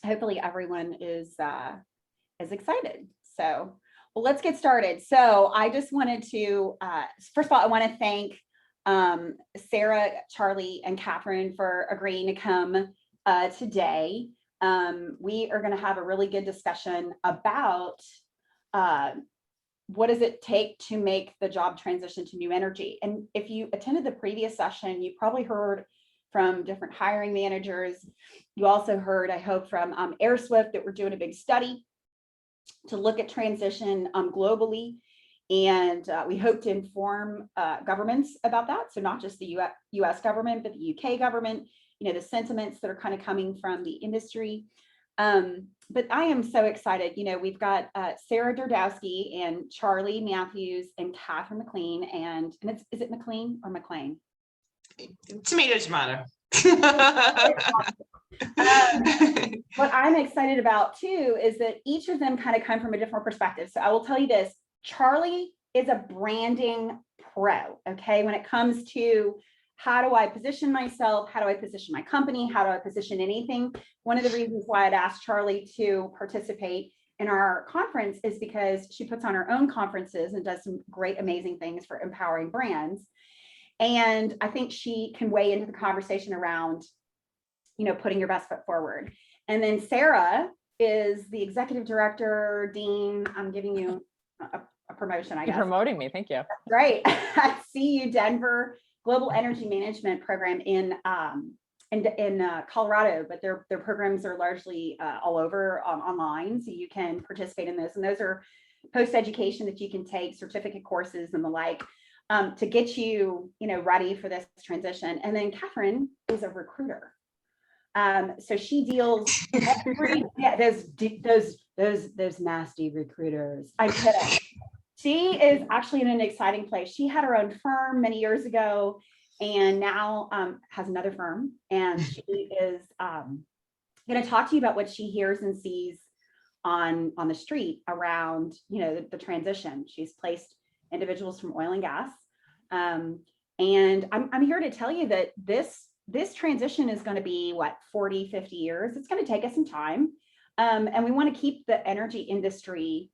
hopefully everyone is excited. So, well, let's get started. So I just wanted to, first of all, I want to thank Sarah, Charli, and Catherine for agreeing to come today. We are going to have a really good discussion about what does it take to make the job transition to new energy. And if you attended the previous session, you probably heard from different hiring managers. You also heard, I hope, from AirSwift that we're doing a big study to look at transition globally. And we hope to inform governments about that. So not just the US government, but the UK government, the sentiments that are kind of coming from the industry. But I am so excited. We've got Sarah Derdowski and Charli Matthews and Catherine McLean. And is it McLean or McLean? Tomato, tomato. What I'm excited about too is that each of them kind of come from a different perspective. So I will tell you this, Charli is a branding pro, okay? When it comes to how do I position myself, how do I position my company, how do I position anything? One of the reasons why I'd asked Charli to participate in our conference is because she puts on her own conferences and does some great, amazing things for empowering brands. And I think she can weigh into the conversation around, putting your best foot forward. And then Sarah is the executive director, dean. I'm giving you a promotion, I guess. You're promoting me, thank you. Right, at CU Denver Global Energy Management Program in Colorado, but their programs are largely all over online, so you can participate in those. And those are post-education that you can take, certificate courses and the like, to get you, ready for this transition. And then Catherine is a recruiter. So she deals those nasty recruiters. I'm kidding. She is actually in an exciting place. She had her own firm many years ago and now has another firm. And she is going to talk to you about what she hears and sees on the street around, the transition. She's placed individuals from oil and gas. And I'm here to tell you that this transition is going to be 40, 50 years. It's going to take us some time. And we want to keep the energy industry,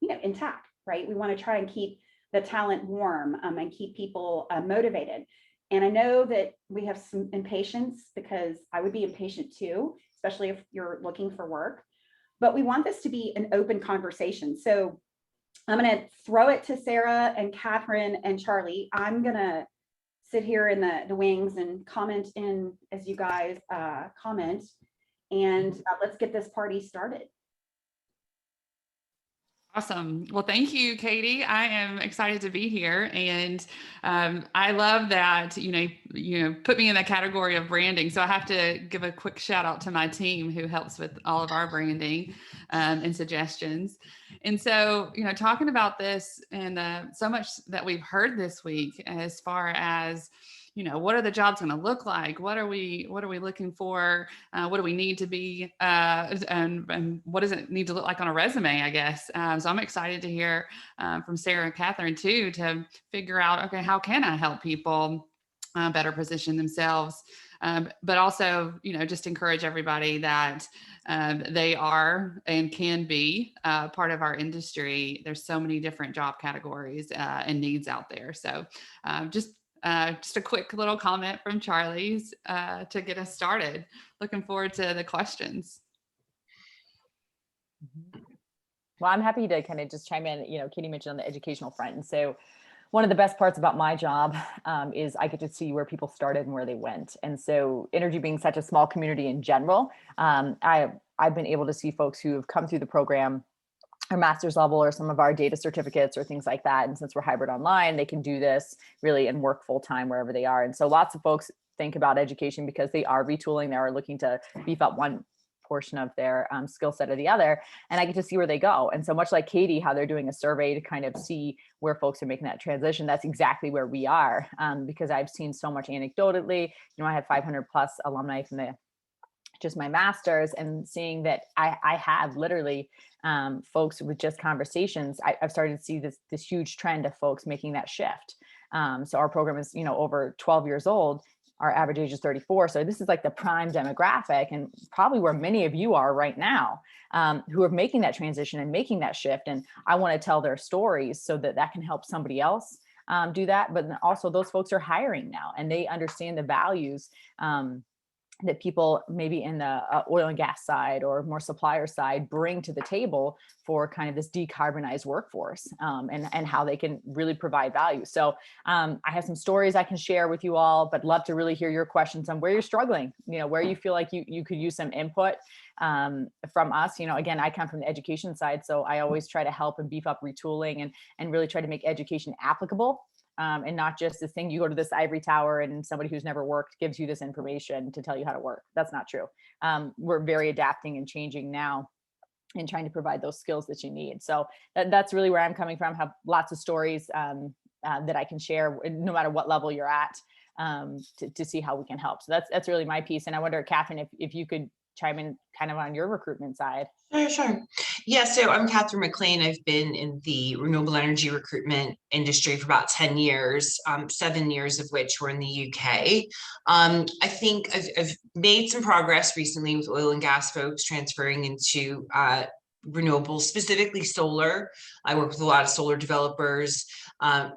intact, right? We want to try and keep the talent warm and keep people motivated. And I know that we have some impatience because I would be impatient too, especially if you're looking for work, but we want this to be an open conversation. So I'm going to throw it to Sarah and Catherine and Charli. I'm going to sit here in the wings and comment in as you guys comment, and let's get this party started. Awesome. Well, thank you, Katie. I am excited to be here. And I love that, you put me in the category of branding. So I have to give a quick shout out to my team who helps with all of our branding and suggestions. And so, talking about this and so much that we've heard this week as far as, what are the jobs going to look like? What are we looking for? What do we need to be? And what does it need to look like on a resume, I guess? So I'm excited to hear from Sarah and Catherine too, to figure out, okay, how can I help people better position themselves? But also, just encourage everybody that they are and can be part of our industry. There's so many different job categories and needs out there. So just a quick little comment from Charli's to get us started. Looking forward to the questions. Well, I'm happy to kind of just chime in. Katie mentioned on the educational front. And so one of the best parts about my job is I get to see where people started and where they went. And so energy being such a small community in general, I've been able to see folks who have come through the program or master's level or some of our data certificates or things like that. And since we're hybrid online, they can do this really and work full time wherever they are. And so lots of folks think about education because they are retooling, they are looking to beef up one portion of their skill set or the other, and I get to see where they go. And so much like Katie, how they're doing a survey to kind of see where folks are making that transition, that's exactly where we are, because I've seen so much anecdotally. I had 500 plus alumni from just my master's, and seeing that I have literally folks with just conversations, I've started to see this huge trend of folks making that shift. So our program is over 12 years old. our average age is 34. So this is like the prime demographic, and probably where many of you are right now, who are making that transition and making that shift. And I want to tell their stories so that that can help somebody else do that. But then also those folks are hiring now, and they understand the values that people maybe in the oil and gas side or more supplier side bring to the table for kind of this decarbonized workforce, and how they can really provide value. So I have some stories I can share with you all, but love to really hear your questions on where you're struggling, where you feel like you could use some input from us. Again, I come from the education side, so I always try to help and beef up retooling and really try to make education applicable. And not just this thing, you go to this ivory tower and somebody who's never worked gives you this information to tell you how to work. That's not true. We're very adapting and changing now and trying to provide those skills that you need. So that's really where I'm coming from. Have lots of stories that I can share no matter what level you're at, to see how we can help. So that's really my piece. And I wonder, Catherine, if you could chime in kind of on your recruitment side. Sure. Yeah, so I'm Catherine McLean. I've been in the renewable energy recruitment industry for about 10 years, 7 years of which were in the UK. I think I've made some progress recently with oil and gas folks transferring into renewables, specifically solar. I work with a lot of solar developers, had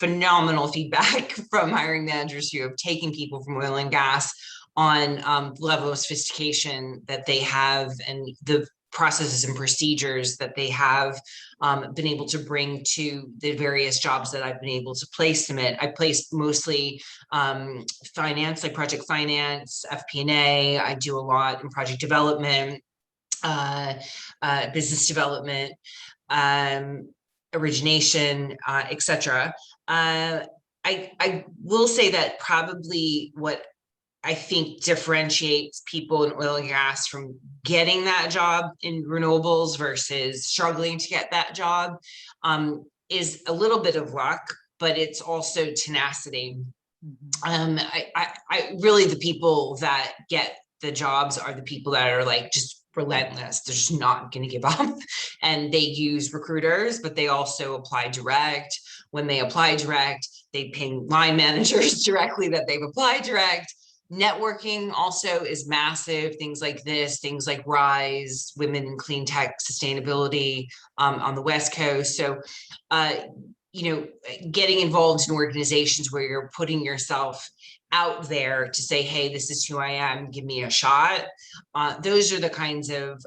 phenomenal feedback from hiring managers who have taken people from oil and gas on the level of sophistication that they have and the processes and procedures that they have been able to bring to the various jobs that I've been able to place them in. I placed mostly finance, like project finance, FP&A. I do a lot in project development, business development, origination, etc. I will say that probably what I think differentiates people in oil and gas from getting that job in renewables versus struggling to get that job is a little bit of luck, but it's also tenacity. I really, the people that get the jobs are the people that are like just relentless. They're just not going to give up, and they use recruiters, but they also apply direct. When they apply direct, they ping line managers directly that they've applied direct. Networking also is massive. Things like this, things like RISE, Women in Clean Tech Sustainability on the West Coast. So, getting involved in organizations where you're putting yourself out there to say, hey, this is who I am, give me a shot. Those are the kinds of,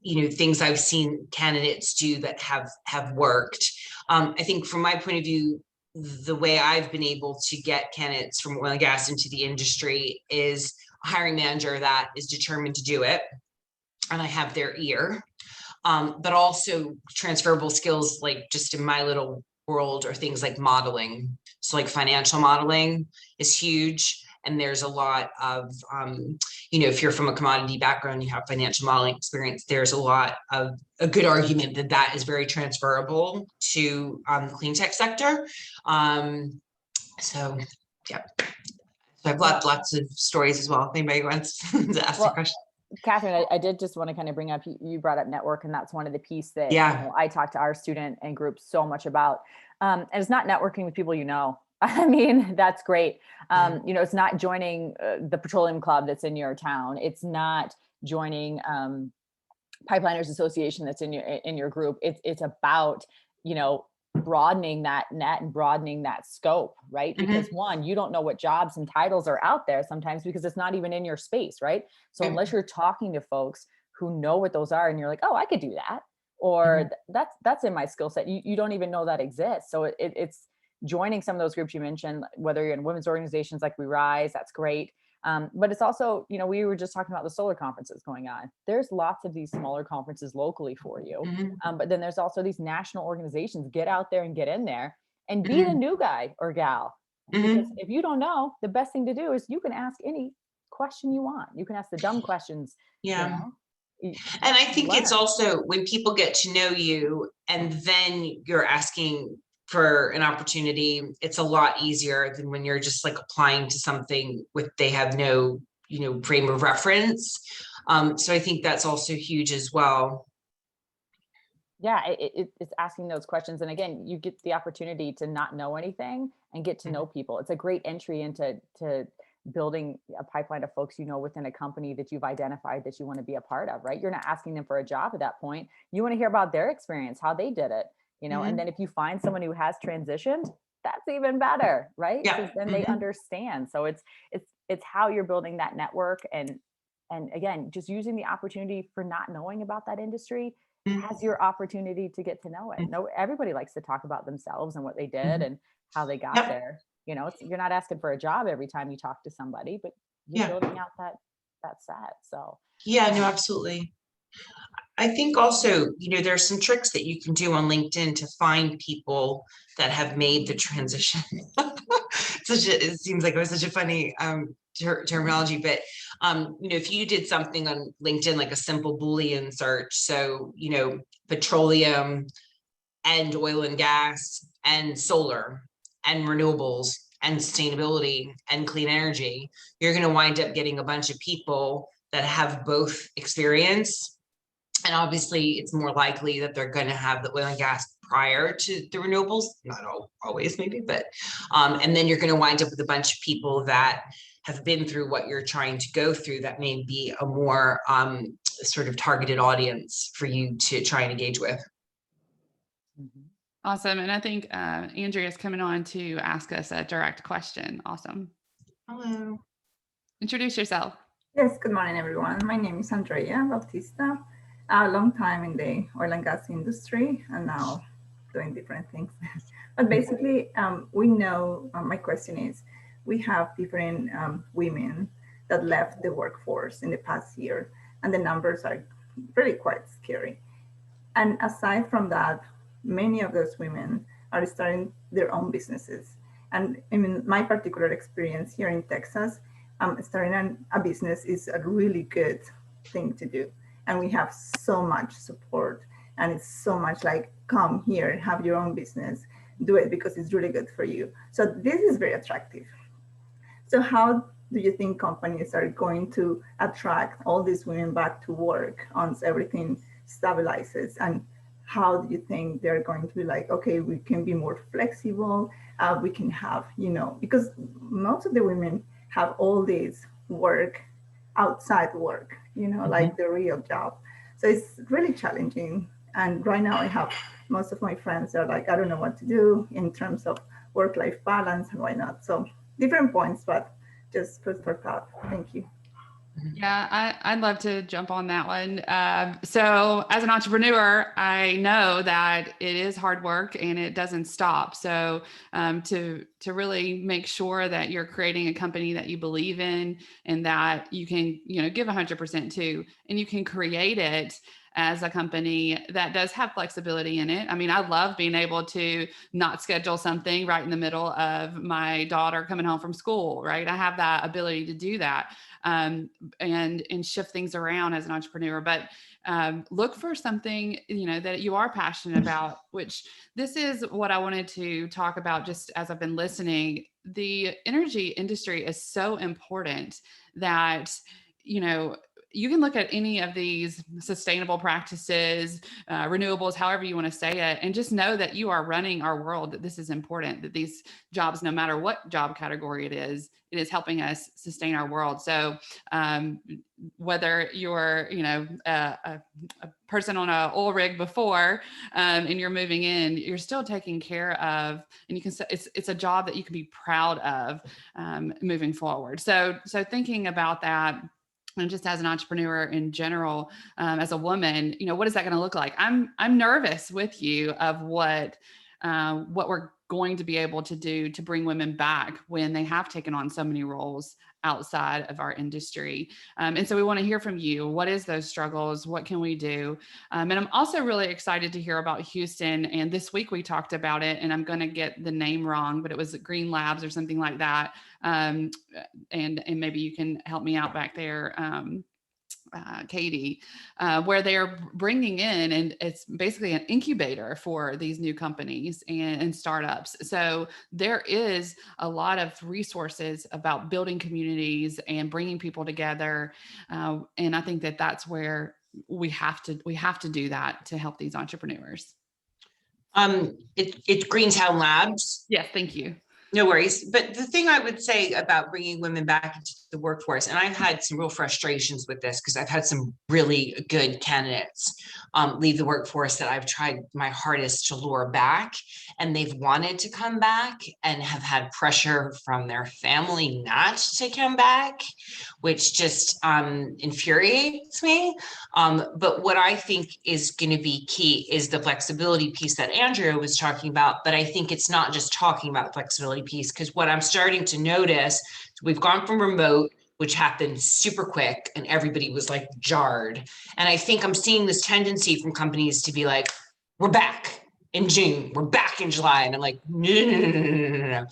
things I've seen candidates do that have worked. I think from my point of view, the way I've been able to get candidates from oil and gas into the industry is a hiring manager that is determined to do it, and I have their ear, but also transferable skills, like just in my little world, are things like modeling. So like financial modeling is huge. And there's a lot of, if you're from a commodity background, you have financial modeling experience, there's a lot of a good argument that is very transferable to the clean tech sector. So, yeah. So I've lots of stories as well, if anybody wants to ask a question. Catherine, I did just want to kind of bring up, you brought up network, and that's one of the pieces that I talk to our student and group so much about. And it's not networking with people I mean, that's great. It's not joining the petroleum club that's in your town. It's not joining Pipeliners Association that's in your group. It's about, broadening that net and broadening that scope, right? Because one, you don't know what jobs and titles are out there sometimes because it's not even in your space, right? So unless you're talking to folks who know what those are and you're like, oh, I could do that, or that's in my skill set, you don't even know that exists. So it's joining some of those groups you mentioned, whether you're in women's organizations like We Rise, that's great. But it's also, we were just talking about the solar conferences going on. There's lots of these smaller conferences locally for you. But then there's also these national organizations. Get out there and get in there and be the new guy or gal. Because if you don't know, the best thing to do is you can ask any question you want. You can ask the dumb questions. Yeah. And I think it's also when people get to know you and then you're asking for an opportunity, it's a lot easier than when you're just like applying to something they have no, frame of reference. So I think that's also huge as well. Yeah, it's asking those questions. And again, you get the opportunity to not know anything and get to know people. It's a great entry into building a pipeline of folks, within a company that you've identified that you want to be a part of, right? You're not asking them for a job at that point. You want to hear about their experience, how they did it, and then if you find someone who has transitioned, that's even better, right? Yeah. Because then they understand. So it's how you're building that network, and again, just using the opportunity for not knowing about that industry as your opportunity to get to know it. No, everybody likes to talk about themselves and what they did and how they got Yep. there. You're not asking for a job every time you talk to somebody, but you're Yeah. building out that set. So Yeah, no, absolutely. I think also, there's some tricks that you can do on LinkedIn to find people that have made the transition. It seems like it was such a funny terminology, but if you did something on LinkedIn, like a simple Boolean search, so petroleum and oil and gas and solar and renewables and sustainability and clean energy, you're going to wind up getting a bunch of people that have both experience. And obviously, it's more likely that they're going to have the oil and gas prior to the renewables, not always maybe, but and then you're going to wind up with a bunch of people that have been through what you're trying to go through that may be a more sort of targeted audience for you to try and engage with. Awesome. And I think Andrea is coming on to ask us a direct question. Awesome. Hello. Introduce yourself. Yes, good morning, everyone. My name is Andrea Bautista. A long time in the oil and gas industry and now doing different things. But basically, we know, my question is, we have different women that left the workforce in the past year, and the numbers are really quite scary. And aside from that, many of those women are starting their own businesses. And in my particular experience here in Texas, starting a business is a really good thing to do. And we have so much support, and it's so much like, come here, have your own business, do it because it's really good for you. So this is very attractive. So how do you think companies are going to attract all these women back to work once everything stabilizes? And how do you think they're going to be like, okay, we can be more flexible, we can have, because most of the women have all this work outside work, like the real job. So it's really challenging. And right now I have most of my friends are like, I don't know what to do in terms of work-life balance and why not. So different points, but just food for thought. Thank you. Yeah, I'd love to jump on that one. So as an entrepreneur, I know that it is hard work and it doesn't stop. So to really make sure that you're creating a company that you believe in and that you can, give 100% to, and you can create it as a company that does have flexibility in it. I mean, I love being able to not schedule something right in the middle of my daughter coming home from school, right? I have that ability to do that. And shift things around as an entrepreneur, but look for something, that you are passionate about, which this is what I wanted to talk about just as I've been listening. The energy industry is so important that, you can look at any of these sustainable practices, renewables, however you want to say it, and just know that you are running our world, that this is important, that these jobs, no matter what job category it is helping us sustain our world. So whether you're, a person on an oil rig before and you're moving in, you're still taking care of, and you can say it's a job that you can be proud of moving forward. So thinking about that, and just as an entrepreneur in general, as a woman, what is that going to look like? I'm nervous with you of what we're going to be able to do to bring women back when they have taken on so many roles outside of our industry. And so we want to hear from you. What is those struggles? What can we do? And I'm also really excited to hear about Houston. And this week we talked about it, and I'm going to get the name wrong, but it was Green Labs or something like that. And maybe you can help me out back there. Katie, where they're bringing in, and it's basically an incubator for these new companies and startups. So there is a lot of resources about building communities and bringing people together. And I think that that's where we have to do that to help these entrepreneurs. It's Greentown Labs. Yes, thank you. No worries. But the thing I would say about bringing women back into the workforce, and I've had some real frustrations with this because I've had some really good candidates leave the workforce that I've tried my hardest to lure back, and they've wanted to come back and have had pressure from their family not to come back, which just infuriates me. But what I think is going to be key is the flexibility piece that Andrea was talking about. But I think it's not just talking about the flexibility piece, because what I'm starting to notice, we've gone from remote, which happened super quick, and everybody was like jarred. And I think I'm seeing this tendency from companies to be like, we're back in June, we're back in July. And I'm like, no,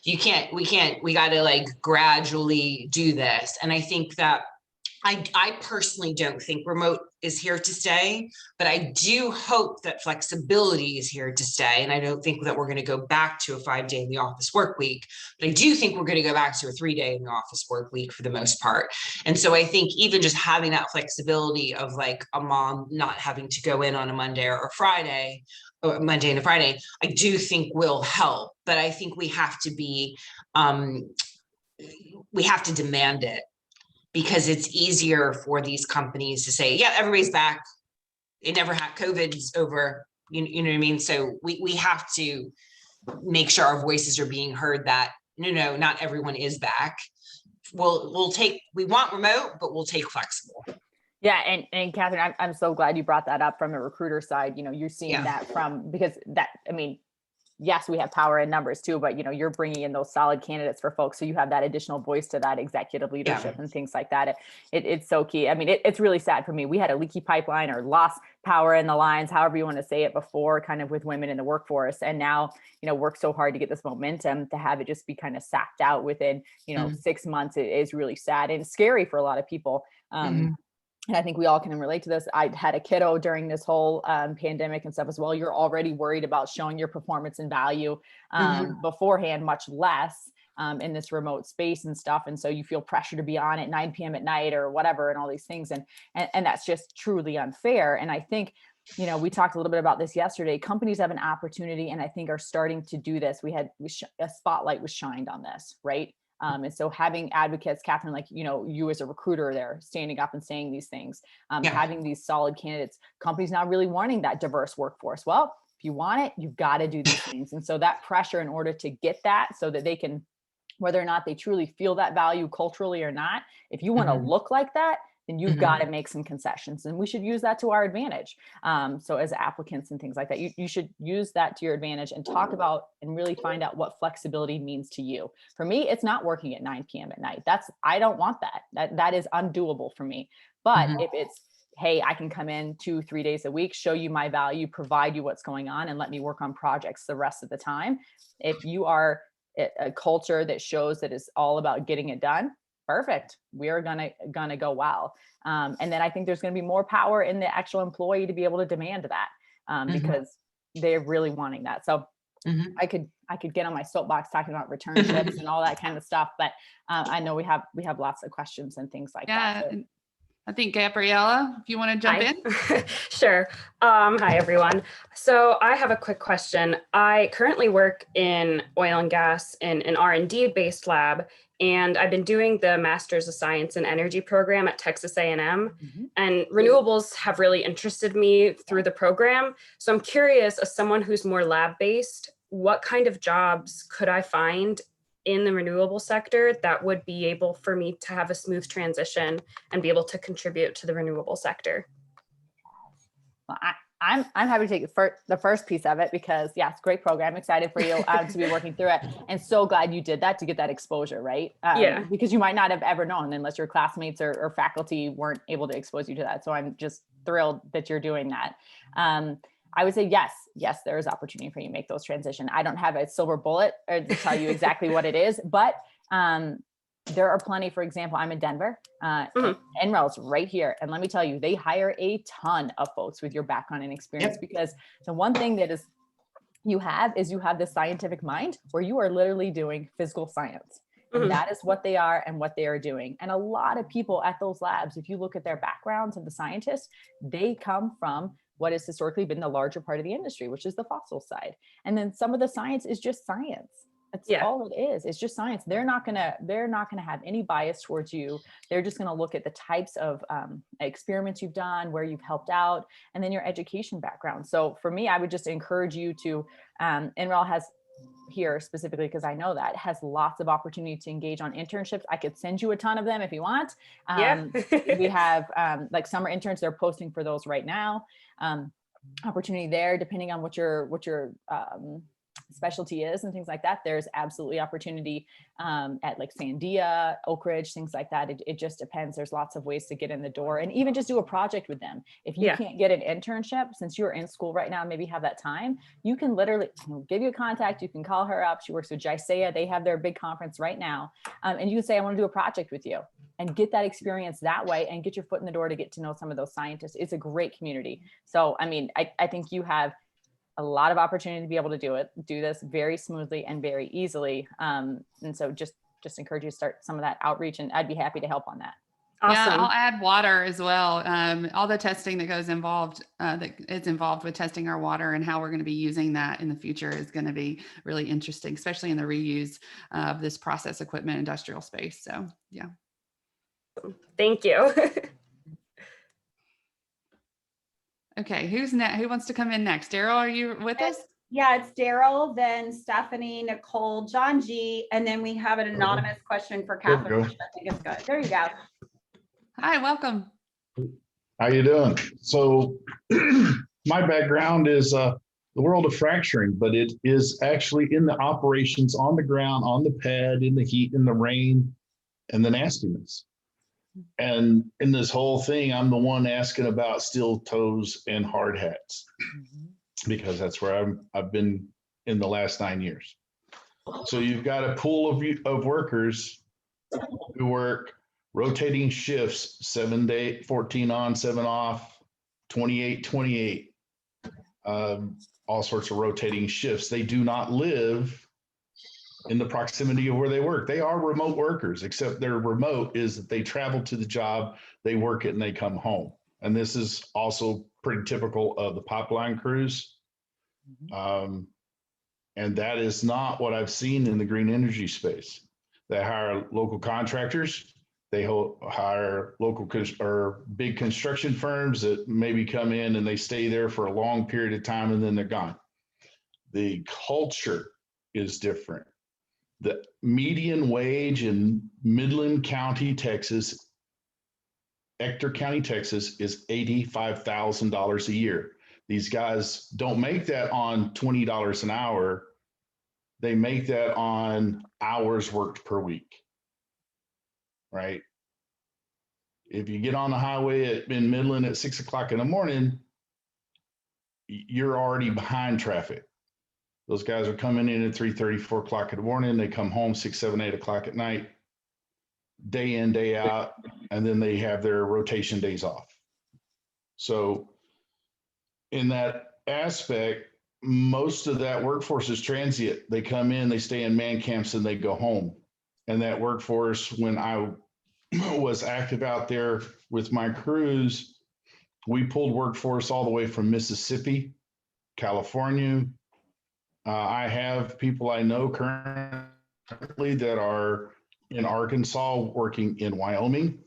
we got to like gradually do this. And I think that I personally don't think remote is here to stay, but I do hope that flexibility is here to stay. And I don't think that we're going to go back to a 5-day in the office work week, but I do think we're going to go back to a 3-day in the office work week for the most part. And so I think even just having that flexibility of like a mom not having to go in on a Monday or a Friday, or Monday and a Friday, I do think will help. But I think we have to be, we have to demand it, because it's easier for these companies to say, yeah, everybody's back. It never had, COVID's over. You know what I mean? So we have to make sure our voices are being heard that no, not everyone is back. We want remote, but we'll take flexible. Yeah. And Catherine, I'm so glad you brought that up from a recruiter side. You're seeing that because yes, we have power in numbers too, but you're bringing in those solid candidates for folks. So you have that additional voice to that executive leadership and things like that. It's so key. I mean, it's really sad for me. We had a leaky pipeline or lost power in the lines, however you want to say it, before, kind of with women in the workforce. And now, work so hard to get this momentum, to have it just be kind of sapped out within, 6 months. It is really sad and scary for a lot of people. And I think we all can relate to this. I had a kiddo during this whole pandemic and stuff as well. You're already worried about showing your performance and value beforehand, much less in this remote space and stuff. And so you feel pressure to be on at 9 p.m. at night or whatever, and all these things. And that's just truly unfair. And I think, we talked a little bit about this yesterday. Companies have an opportunity, and I think are starting to do this. A spotlight was shined on this, right? And so having advocates, Catherine, like, you as a recruiter there, standing up and saying these things, having these solid candidates, companies now really wanting that diverse workforce. Well, if you want it, you've got to do these things. And so that pressure in order to get that, so that they can, whether or not they truly feel that value culturally or not, if you want to look like that, then you've got to make some concessions, and we should use that to our advantage. So as applicants and things like that, you should use that to your advantage and talk about and really find out what flexibility means to you. For me, it's not working at 9 p.m. at night. I don't want that. That is undoable for me. But if it's, hey, I can come in 2-3 days a week, show you my value, provide you what's going on, and let me work on projects the rest of the time. If you are a culture that shows that it's all about getting it done, perfect. We are gonna go well. And then I think there's gonna be more power in the actual employee to be able to demand that, because they're really wanting that. So I could get on my soapbox talking about returnships and all that kind of stuff, but I know we have lots of questions and things like that. So. I think Gabriella, if you want to jump in. Sure. Hi, everyone. So I have a quick question. I currently work in oil and gas in an R&D based lab, and I've been doing the Master's of Science in Energy program at Texas A&M, and renewables have really interested me through the program. So I'm curious, as someone who's more lab-based, what kind of jobs could I find in the renewable sector that would be able for me to have a smooth transition and be able to contribute to the renewable sector? Well, I'm happy to take the first piece of it, because it's a great program. Excited for you to be working through it, and so glad you did that to get that exposure, right? Because you might not have ever known unless your classmates or faculty weren't able to expose you to that. So I'm just thrilled that you're doing that. I would say yes, there is opportunity for you to make those transition. I don't have a silver bullet to tell you exactly what it is, but there are plenty. For example, I'm in Denver, NREL's right here. And let me tell you, they hire a ton of folks with your background and experience, because the one thing that you have this scientific mind where you are literally doing physical science. And Mhm. that is what they are and what they are doing. And a lot of people at those labs, if you look at their backgrounds of the scientists, they come from what has historically been the larger part of the industry, which is the fossil side. And then some of the science is just science. That's Yeah. all it is. It's just science. They're not gonna have any bias towards you. They're just gonna look at the types of experiments you've done, where you've helped out, and then your education background. So for me, I would just encourage you to, NREL has here specifically, because I know that has lots of opportunity to engage on internships. I could send you a ton of them if you want. Yeah. We have like summer interns, they're posting for those right now. Opportunity there, depending on what your specialty is and things like that. There's absolutely opportunity at like Sandia, Oak Ridge, things like that. It just depends. There's lots of ways to get in the door, and even just do a project with them. If you Yeah. can't get an internship, since you're in school right now, maybe have that time, you can literally give you a contact. You can call her up. She works with Jisea. They have their big conference right now. And you can say, I want to do a project with you, and get that experience that way and get your foot in the door to get to know some of those scientists. It's a great community. So, I mean, I think you have a lot of opportunity to be able to do this very smoothly and very easily. And so just encourage you to start some of that outreach, and I'd be happy to help on that. Awesome. Yeah, I'll add water as well. All the testing that goes involved, that is involved with testing our water and how we're going to be using that in the future is going to be really interesting, especially in the reuse of this process equipment industrial space. So yeah. Thank you. Okay, who's next? Who wants to come in next? Daryl, are you with us? Yeah, it's Daryl, then Stephanie, Nicole, John G, and then we have an anonymous question for There we Catherine, go. which I think is good. There you go. Hi, welcome. How you doing? So my background is the world of fracturing, but it is actually in the operations on the ground, on the pad, in the heat, in the rain, and the nastiness. And in this whole thing, I'm the one asking about steel toes and hard hats, because that's where I've been in the last 9 years. So you've got a pool of workers who work rotating shifts, 7 day, 14 on, 7 off, 28, 28, all sorts of rotating shifts. They do not live in the proximity of where they work. They are remote workers, except their remote is that they travel to the job, they work it, and they come home. And this is also pretty typical of the pipeline crews. And that is not what I've seen in the green energy space. They hire local contractors. They hire local or big construction firms that maybe come in and they stay there for a long period of time and then they're gone. The culture is different. The median wage in Midland County, Texas, Ector County, Texas, is $85,000 a year. These guys don't make that on $20 an hour. They make that on hours worked per week, right? If you get on the highway in Midland at 6 o'clock in the morning, you're already behind traffic. Those guys are coming in at 3:30, 4 o'clock in the morning. They come home 6, 7, 8 o'clock at night, day in, day out, and then they have their rotation days off. So in that aspect, most of that workforce is transient. They come in, they stay in man camps, and they go home. And that workforce, when I was active out there with my crews, we pulled workforce all the way from Mississippi, California. I have people I know currently that are in Arkansas working in Wyoming,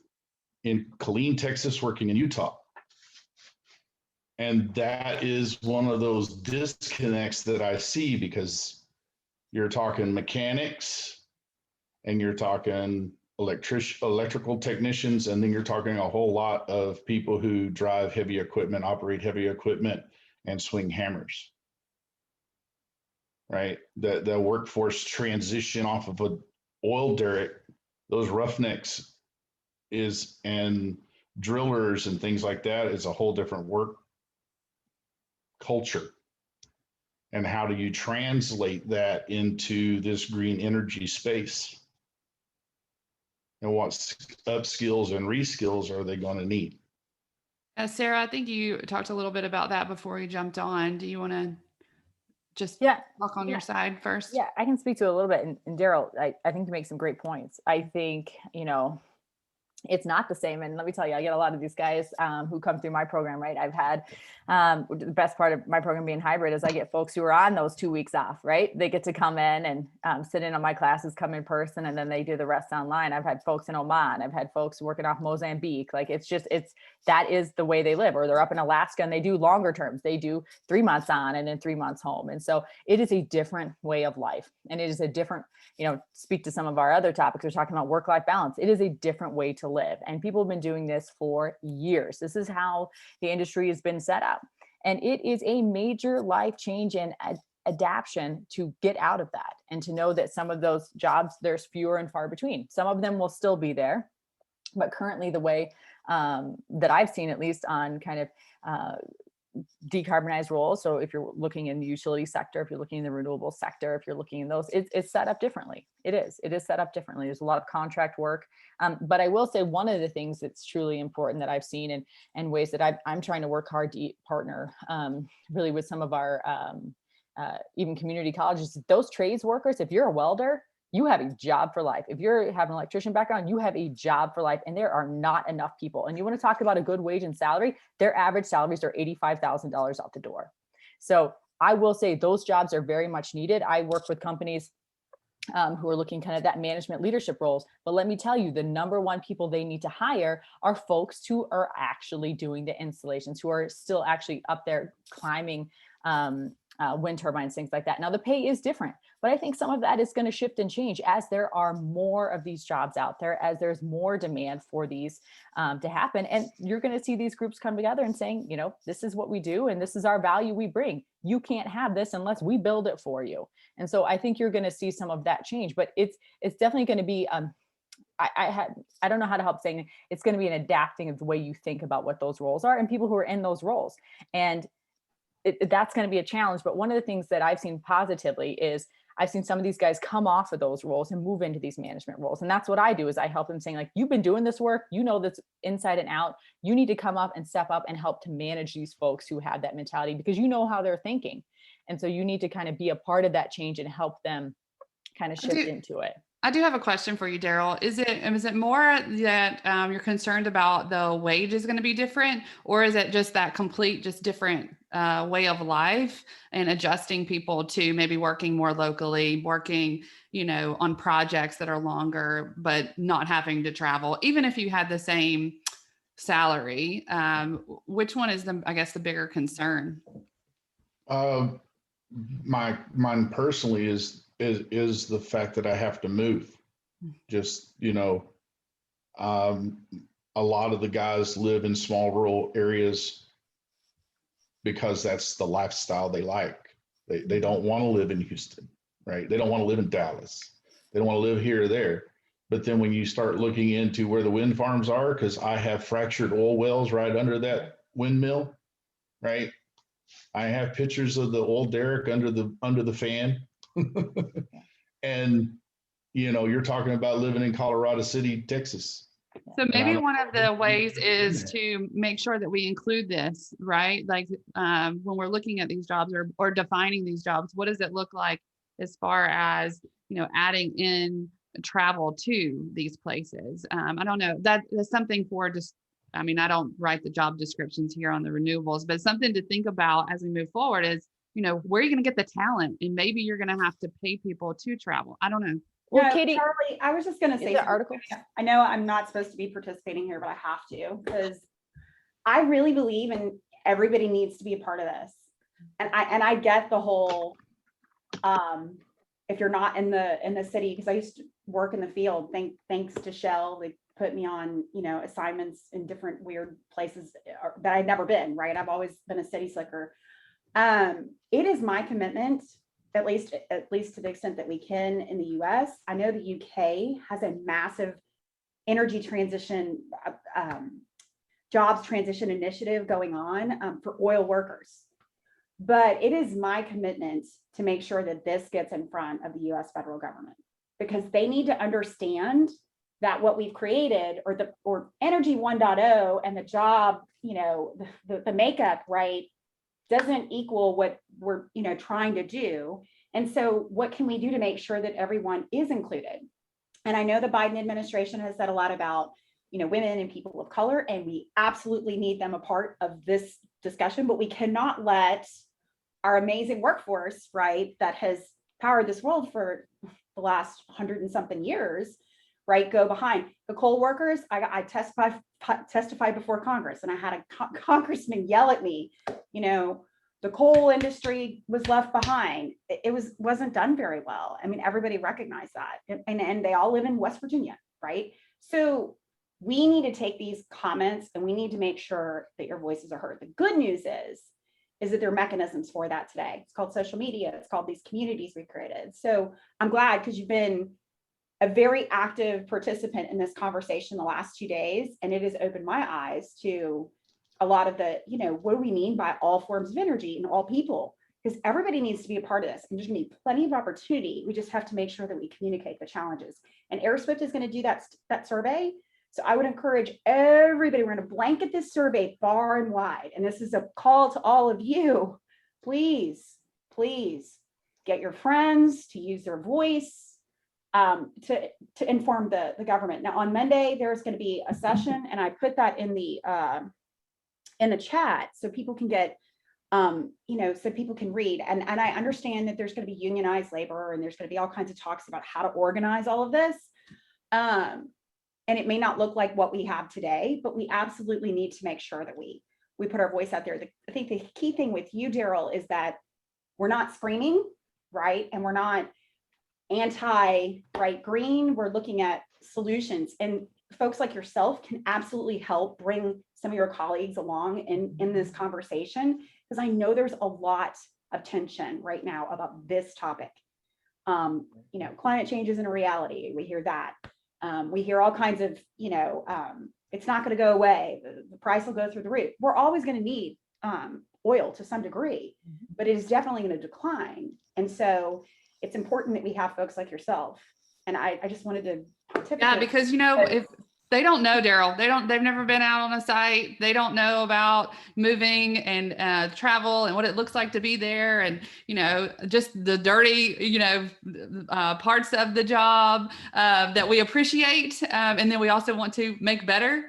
in Killeen, Texas, working in Utah. And that is one of those disconnects that I see, because you're talking mechanics and you're talking electrical technicians, and then you're talking a whole lot of people who drive heavy equipment, operate heavy equipment, and swing hammers. Right? The workforce transition off of an oil derrick, those roughnecks and drillers and things like that is a whole different work culture. And how do you translate that into this green energy space? And what upskills and reskills are they going to need? Sarah, I think you talked a little bit about that before you jumped on. Do you want to just Yeah. talk on your side first? Yeah, I can speak to it a little bit. And Daryl, I think you make some great points. I think, it's not the same. And let me tell you, I get a lot of these guys who come through my program, right? I've had the best part of my program being hybrid is I get folks who are on those 2 weeks off, right? They get to come in and sit in on my classes, come in person, and then they do the rest online. I've had folks in Oman. I've had folks working off Mozambique. Like that is the way they live. Or they're up in Alaska and they do longer terms. They do 3 months on and then 3 months home. And so it is a different way of life. And it is a different, speak to some of our other topics. We're talking about work-life balance. It is a different way to live. And people have been doing this for years. This is how the industry has been set up. And it is a major life change and adaptation to get out of that and to know that some of those jobs, there's fewer and far between. Some of them will still be there. But currently the way that I've seen, at least on kind of decarbonized roles. So if you're looking in the utility sector, if you're looking in the renewable sector, if you're looking in those, it's set up differently. It is set up differently. There's a lot of contract work. But I will say one of the things that's truly important that I've seen and ways that I'm trying to work hard to partner really with some of our even community colleges, those trades workers, if you're a welder, you have a job for life. If you have an electrician background, you have a job for life, and there are not enough people. And you want to talk about a good wage and salary, their average salaries are $85,000 out the door. So I will say those jobs are very much needed. I work with companies who are looking kind of that management leadership roles. But let me tell you, the number one people they need to hire are folks who are actually doing the installations, who are still actually up there climbing wind turbines, things like that. Now the pay is different, but I think some of that is going to shift and change as there are more of these jobs out there, as there's more demand for these to happen. And you're going to see these groups come together and saying, this is what we do and this is our value we bring. You can't have this unless we build it for you. And so I think you're going to see some of that change, but it's definitely going to be I don't know how to help saying it's going to be an adapting of the way you think about what those roles are and people who are in those roles. And that's going to be a challenge. But one of the things that I've seen positively is I've seen some of these guys come off of those roles and move into these management roles. And that's what I do is I help them saying like, you've been doing this work, this inside and out, you need to come up and step up and help to manage these folks who have that mentality because you know how they're thinking. And so you need to kind of be a part of that change and help them kind of shift into it. I do have a question for you, Daryl. Is it more that you're concerned about the wage is going to be different, or is it just that complete, just different way of life and adjusting people to maybe working more locally, working, on projects that are longer, but not having to travel, even if you had the same salary? Which one is the bigger concern? Mine personally is the fact that I have to move. Just, a lot of the guys live in small rural areas because that's the lifestyle they like. They don't want to live in Houston, right? They don't want to live in Dallas. They don't want to live here or there. But then when you start looking into where the wind farms are, because I have fractured oil wells right under that windmill, right? I have pictures of the old derrick under the fan. And you're talking about living in Colorado City, Texas. So maybe one of the ways is to make sure that we include this, right? Like when we're looking at these jobs or defining these jobs, what does it look like as far as, adding in travel to these places? I don't know. That's something for just, I don't write the job descriptions here on the renewables, but something to think about as we move forward is, where are you going to get the talent? And maybe you're going to have to pay people to travel. I don't know. Well, Katie, Charli, I was just going to say article. I know I'm not supposed to be participating here, but I have to because I really believe in everybody needs to be a part of this. And I get the whole if you're not in the city, because I used to work in the field. Thanks to Shell, they put me on assignments in different weird places that I'd never been. Right, I've always been a city slicker. It is my commitment, at least to the extent that we can in the US. I know the UK has a massive energy transition, jobs transition initiative going on for oil workers. But it is my commitment to make sure that this gets in front of the US federal government, because they need to understand that what we've created or Energy 1.0 and the job, the makeup, right, doesn't equal what we're, trying to do. And so what can we do to make sure that everyone is included? And I know the Biden administration has said a lot about, women and people of color, and we absolutely need them a part of this discussion, but we cannot let our amazing workforce, right, that has powered this world for the last 100 and something years, right, go behind. The coal workers, I testified before Congress, and I had a congressman yell at me, the coal industry was left behind. It wasn't done very well. I mean, everybody recognized that, and they all live in West Virginia, right? So we need to take these comments and we need to make sure that your voices are heard. The good news is that there are mechanisms for that today. It's called social media. It's called these communities we created. So I'm glad, because you've been a very active participant in this conversation the last 2 days, and it has opened my eyes to a lot of the, what do we mean by all forms of energy and all people? Because everybody needs to be a part of this, and there's gonna be plenty of opportunity. We just have to make sure that we communicate the challenges. And AirSwift is gonna do that survey. So I would encourage everybody, we're gonna blanket this survey far and wide. And this is a call to all of you. Please, please get your friends to use their voice to inform the government. Now on Monday, there's gonna be a session, and I put that in the chat so people can get, so people can read. And I understand that there's gonna be unionized labor, and there's gonna be all kinds of talks about how to organize all of this. And it may not look like what we have today, but we absolutely need to make sure that we put our voice out there. I think the key thing with you, Daryl, is that we're not screaming, right? And we're not anti-right green. We're looking at solutions, and folks like yourself can absolutely help bring some of your colleagues along in this conversation, because I know there's a lot of tension right now about this topic. Climate change isn't a reality. We hear that. We hear all kinds of, it's not going to go away. The price will go through the roof. We're always going to need oil to some degree, but it is definitely going to decline. And so it's important that we have folks like yourself. And I just wanted to pontificate. Yeah, because, if they don't know, Daryl, they've never been out on a site. They don't know about moving and travel and what it looks like to be there. And, just the dirty, parts of the job that we appreciate. And then we also want to make better.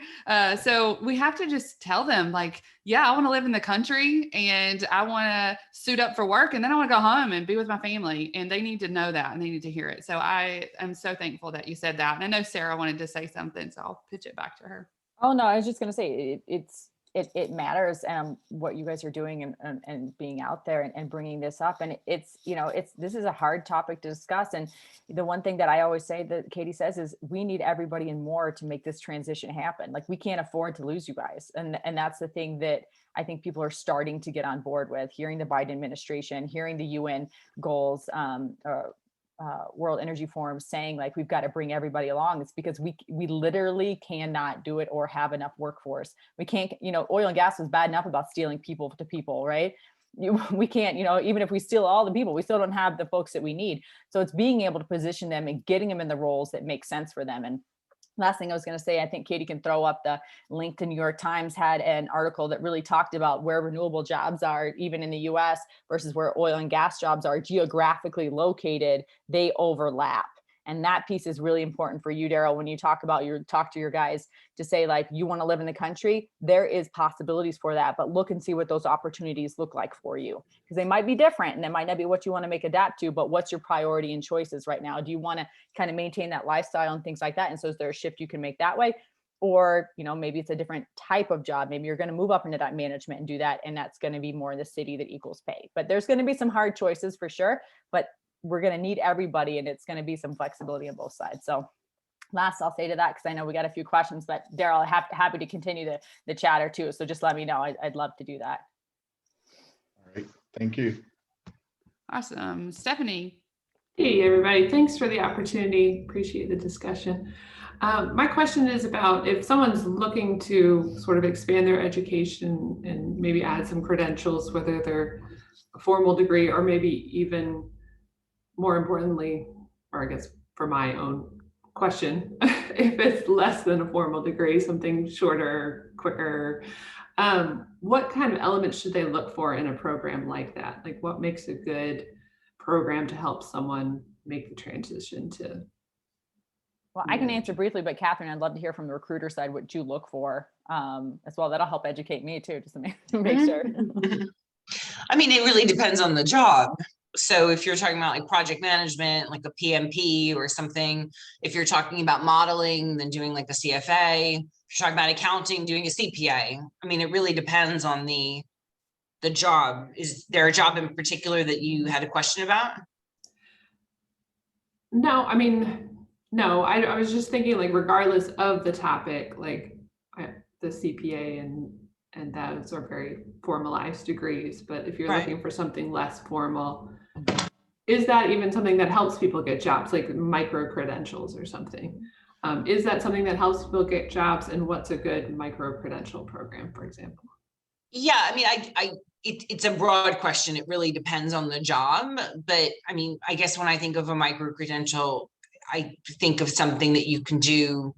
So we have to just tell them, like, yeah, I want to live in the country, and I want to suit up for work, and then I want to go home and be with my family. And they need to know that, and they need to hear it. So I am so thankful that you said that. And I know Sarah wanted to say something, so I'll pitch it back to her. Oh no, I was just going to say it matters what you guys are doing and being out there and bringing this up. And this is a hard topic to discuss. And the one thing that I always say that Katie says is we need everybody and more to make this transition happen. Like, we can't afford to lose you guys. And that's the thing that I think people are starting to get on board with, hearing the Biden administration, hearing the UN goals, World Energy Forum saying, like, we've got to bring everybody along. It's because we literally cannot do it or have enough workforce. We can't, oil and gas was bad enough about stealing people to people, right? We can't, even if we steal all the people, we still don't have the folks that we need. So it's being able to position them and getting them in the roles that make sense for them. And last thing I was going to say, I think Katie can throw up the link to New York Times had an article that really talked about where renewable jobs are, even in the US, versus where oil and gas jobs are geographically located. They overlap. And that piece is really important for you, Daryl, when you talk to your guys to say, like, you want to live in the country, there is possibilities for that, but look and see what those opportunities look like for you, because they might be different and they might not be what you want to make adapt to, but what's your priority and choices right now? Do you want to kind of maintain that lifestyle and things like that? And so is there a shift you can make that way? Or, maybe it's a different type of job. Maybe you're going to move up into that management and do that. And that's going to be more in the city that equals pay. But there's going to be some hard choices for sure, but we're going to need everybody, and it's going to be some flexibility on both sides. So last I'll say to that, because I know we got a few questions, but Daryl, happy to continue the chatter too. So just let me know. I'd love to do that. All right. Thank you. Awesome. Stephanie. Hey, everybody. Thanks for the opportunity. Appreciate the discussion. My question is about if someone's looking to sort of expand their education and maybe add some credentials, whether they're a formal degree or maybe even more importantly, or I guess for my own question, if it's less than a formal degree, something shorter, quicker, what kind of elements should they look for in a program like that? Like what makes a good program to help someone make the transition to? Well, I can answer briefly, but Catherine, I'd love to hear from the recruiter side what you look for as well. That'll help educate me too, just to make sure. I mean, it really depends on the job. So if you're talking about like project management, like a PMP or something, if you're talking about modeling, then doing like a CFA, if you're talking about accounting, doing a CPA. I mean, it really depends on the job. Is there a job in particular that you had a question about? No, I mean, no, I was just thinking like regardless of the topic, like the CPA and those are very formalized degrees, but if you're looking for something less formal, is that even something that helps people get jobs, like micro credentials or something? Is that something that helps people get jobs, and what's a good micro credential program, for example? Yeah, I mean, it's a broad question. It really depends on the job, but I mean, I guess when I think of a micro credential, I think of something that you can do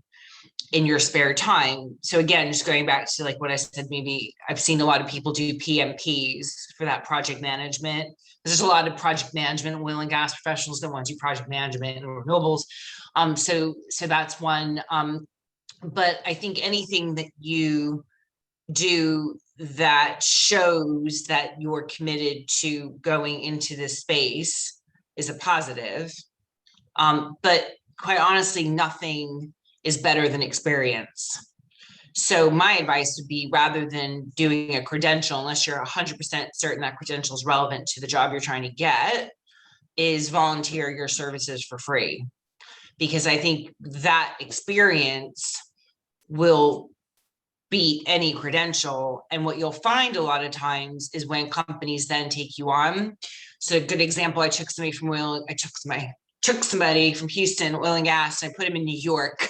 in your spare time. So again, just going back to like what I said, maybe I've seen a lot of people do PMPs for that project management. There's a lot of project management, oil and gas professionals that want to do project management and renewables. So that's one. But I think anything that you do that shows that you're committed to going into this space is a positive. But quite honestly, nothing is better than experience. So my advice would be, rather than doing a credential, unless you're 100% certain that credential is relevant to the job you're trying to get, is volunteer your services for free. Because I think that experience will beat any credential. And what you'll find a lot of times is when companies then take you on. So a good example, I took somebody from Houston, oil and gas, and I put him in New York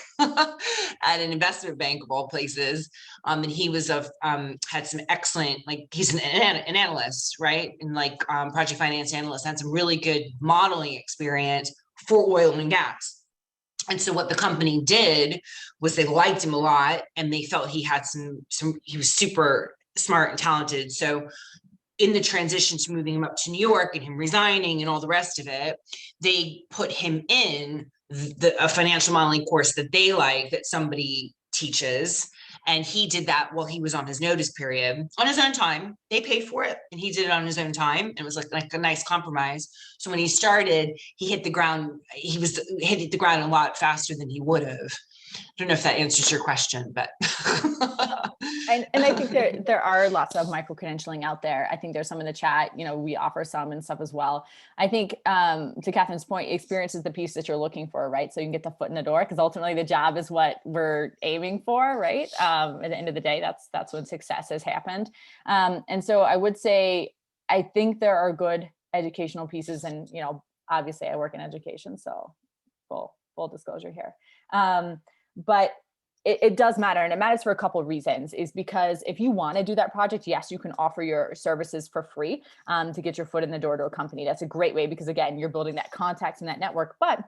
at an investment bank of all places. And he was had some excellent, like he's an analyst, right? And like project finance analyst, had some really good modeling experience for oil and gas. And so what the company did was they liked him a lot, and they felt he had he was super smart and talented. So in the transition to moving him up to New York and him resigning and all the rest of it, they put him in a financial modeling course that they like, that somebody teaches. And he did that while he was on his notice period on his own time. They paid for it and he did it on his own time. It was like a nice compromise. So when he started, he hit the ground. He hit the ground a lot faster than he would have. I don't know if that answers your question, but. And I think there are lots of micro credentialing out there. I think there's some in the chat, we offer some and stuff as well. I think to Catherine's point, experience is the piece that you're looking for, right? So you can get the foot in the door, because ultimately the job is what we're aiming for, right? At the end of the day, that's when success has happened. And so I would say, I think there are good educational pieces, and, obviously I work in education, so full disclosure here. But it does matter, and it matters for a couple of reasons. Is because if you want to do that project, yes, you can offer your services for free to get your foot in the door to a company. That's a great way, because again, you're building that contacts and that network. But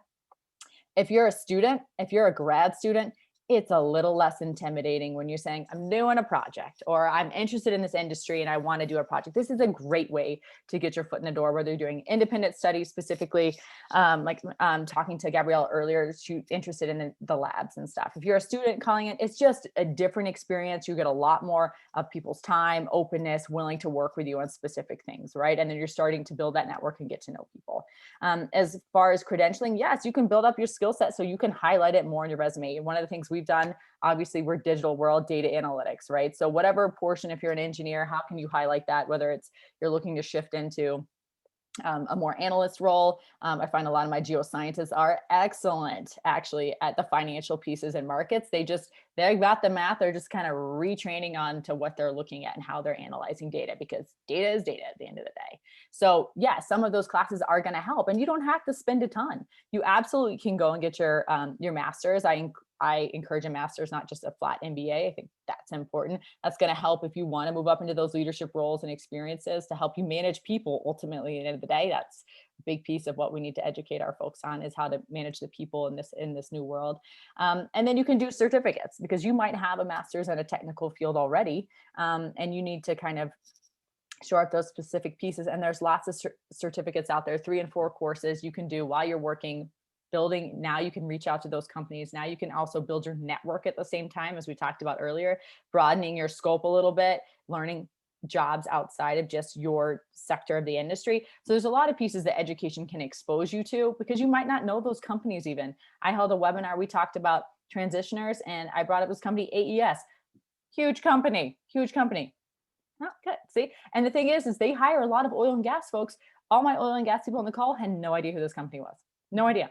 if you're a student, if you're a grad student, it's a little less intimidating when you're saying, I'm doing a project, or I'm interested in this industry and I want to do a project. This is a great way to get your foot in the door, whether you're doing independent studies specifically, like talking to Gabrielle earlier, she's interested in the labs and stuff. If you're a student calling it, it's just a different experience. You get a lot more of people's time, openness, willing to work with you on specific things, right? And then you're starting to build that network and get to know people. As far as credentialing, yes, you can build up your skill set so you can highlight it more in your resume. One of the things we've done, obviously we're digital world, data analytics, right? So whatever portion, if you're an engineer, how can you highlight that? Whether it's you're looking to shift into a more analyst role. I find a lot of my geoscientists are excellent actually at the financial pieces and markets. They've got the math. They're just kind of retraining on to what they're looking at and how they're analyzing data, because data is data at the end of the day. So yeah, some of those classes are going to help, and you don't have to spend a ton. You absolutely can go and get your master's. I encourage a master's, not just a flat MBA. I think that's That's important. That's going to help if you want to move up into those leadership roles and experiences to help you manage people. Ultimately, at the end of the day, that's a big piece of what we need to educate our folks on, is how to manage the people in this new world. And then you can do certificates, because you might have a master's in a technical field already, and you need to kind of shore up those specific pieces. And there's lots of certificates out there, 3 and 4 courses you can do while you're working, building. Now you can reach out to those companies. Now you can also build your network at the same time, as we talked about earlier, broadening your scope a little bit, learning jobs outside of just your sector of the industry. So there's a lot of pieces that education can expose you to, because you might not know those companies even. I held a webinar, we talked about transitioners, and I brought up this company, AES, huge company. Oh, good. See, and the thing is they hire a lot of oil and gas folks. All my oil and gas people on the call had no idea who this company was. No idea.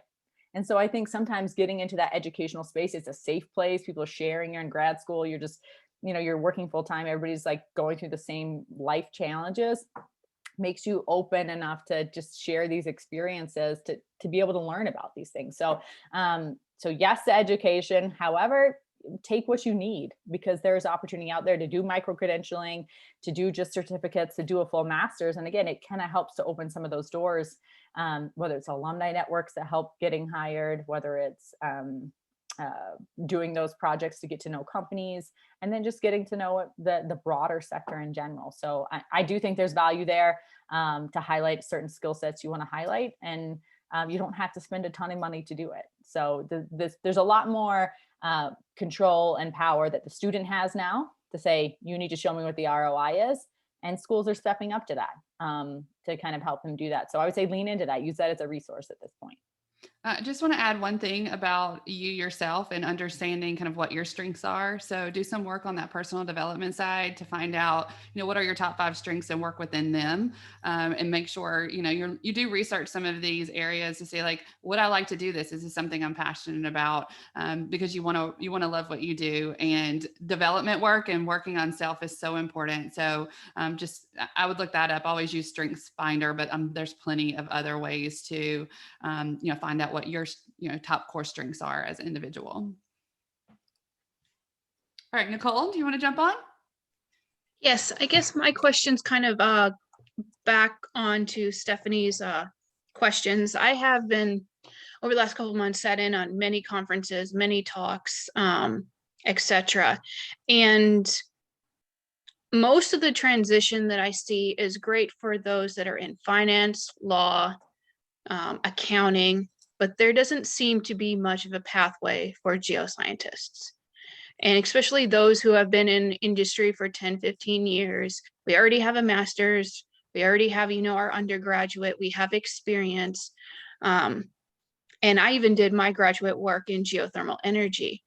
And so I think sometimes getting into that educational space, it's a safe place. People are sharing. You're in grad school. You're just, you're working full time. Everybody's like going through the same life challenges. Makes you open enough to just share these experiences to be able to learn about these things. So, so yes, the education. However, take what you need, because there's opportunity out there to do micro-credentialing, to do just certificates, to do a full master's. And again, it kind of helps to open some of those doors, whether it's alumni networks that help getting hired, whether it's doing those projects to get to know companies, and then just getting to know the broader sector in general. So I do think there's value there to highlight certain skill sets you want to highlight, and you don't have to spend a ton of money to do it. So there's a lot more control and power that the student has now to say, you need to show me what the ROI is. And schools are stepping up to that to kind of help them do that. So I would say lean into that, use that as a resource at this point. I just want to add one thing about you yourself and understanding kind of what your strengths are. So do some work on that personal development side to find out, what are your top 5 strengths, and work within them, and make sure, you do research some of these areas to say, like, would I like to do this? Is this something I'm passionate about? Because you want to love what you do, and development work and working on self is so important. So I would look that up. Always use Strengths Finder, but there's plenty of other ways to, find out what your top core strengths are as an individual. All right, Nicole, do you want to jump on? Yes, I guess my question's kind of back onto Stephanie's questions. I have been, over the last couple of months, sat in on many conferences, many talks, etc. And most of the transition that I see is great for those that are in finance, law, accounting, but there doesn't seem to be much of a pathway for geoscientists. And especially those who have been in industry for 10, 15 years. We already have a master's, we already have, our undergraduate, we have experience. And I even did my graduate work in geothermal energy.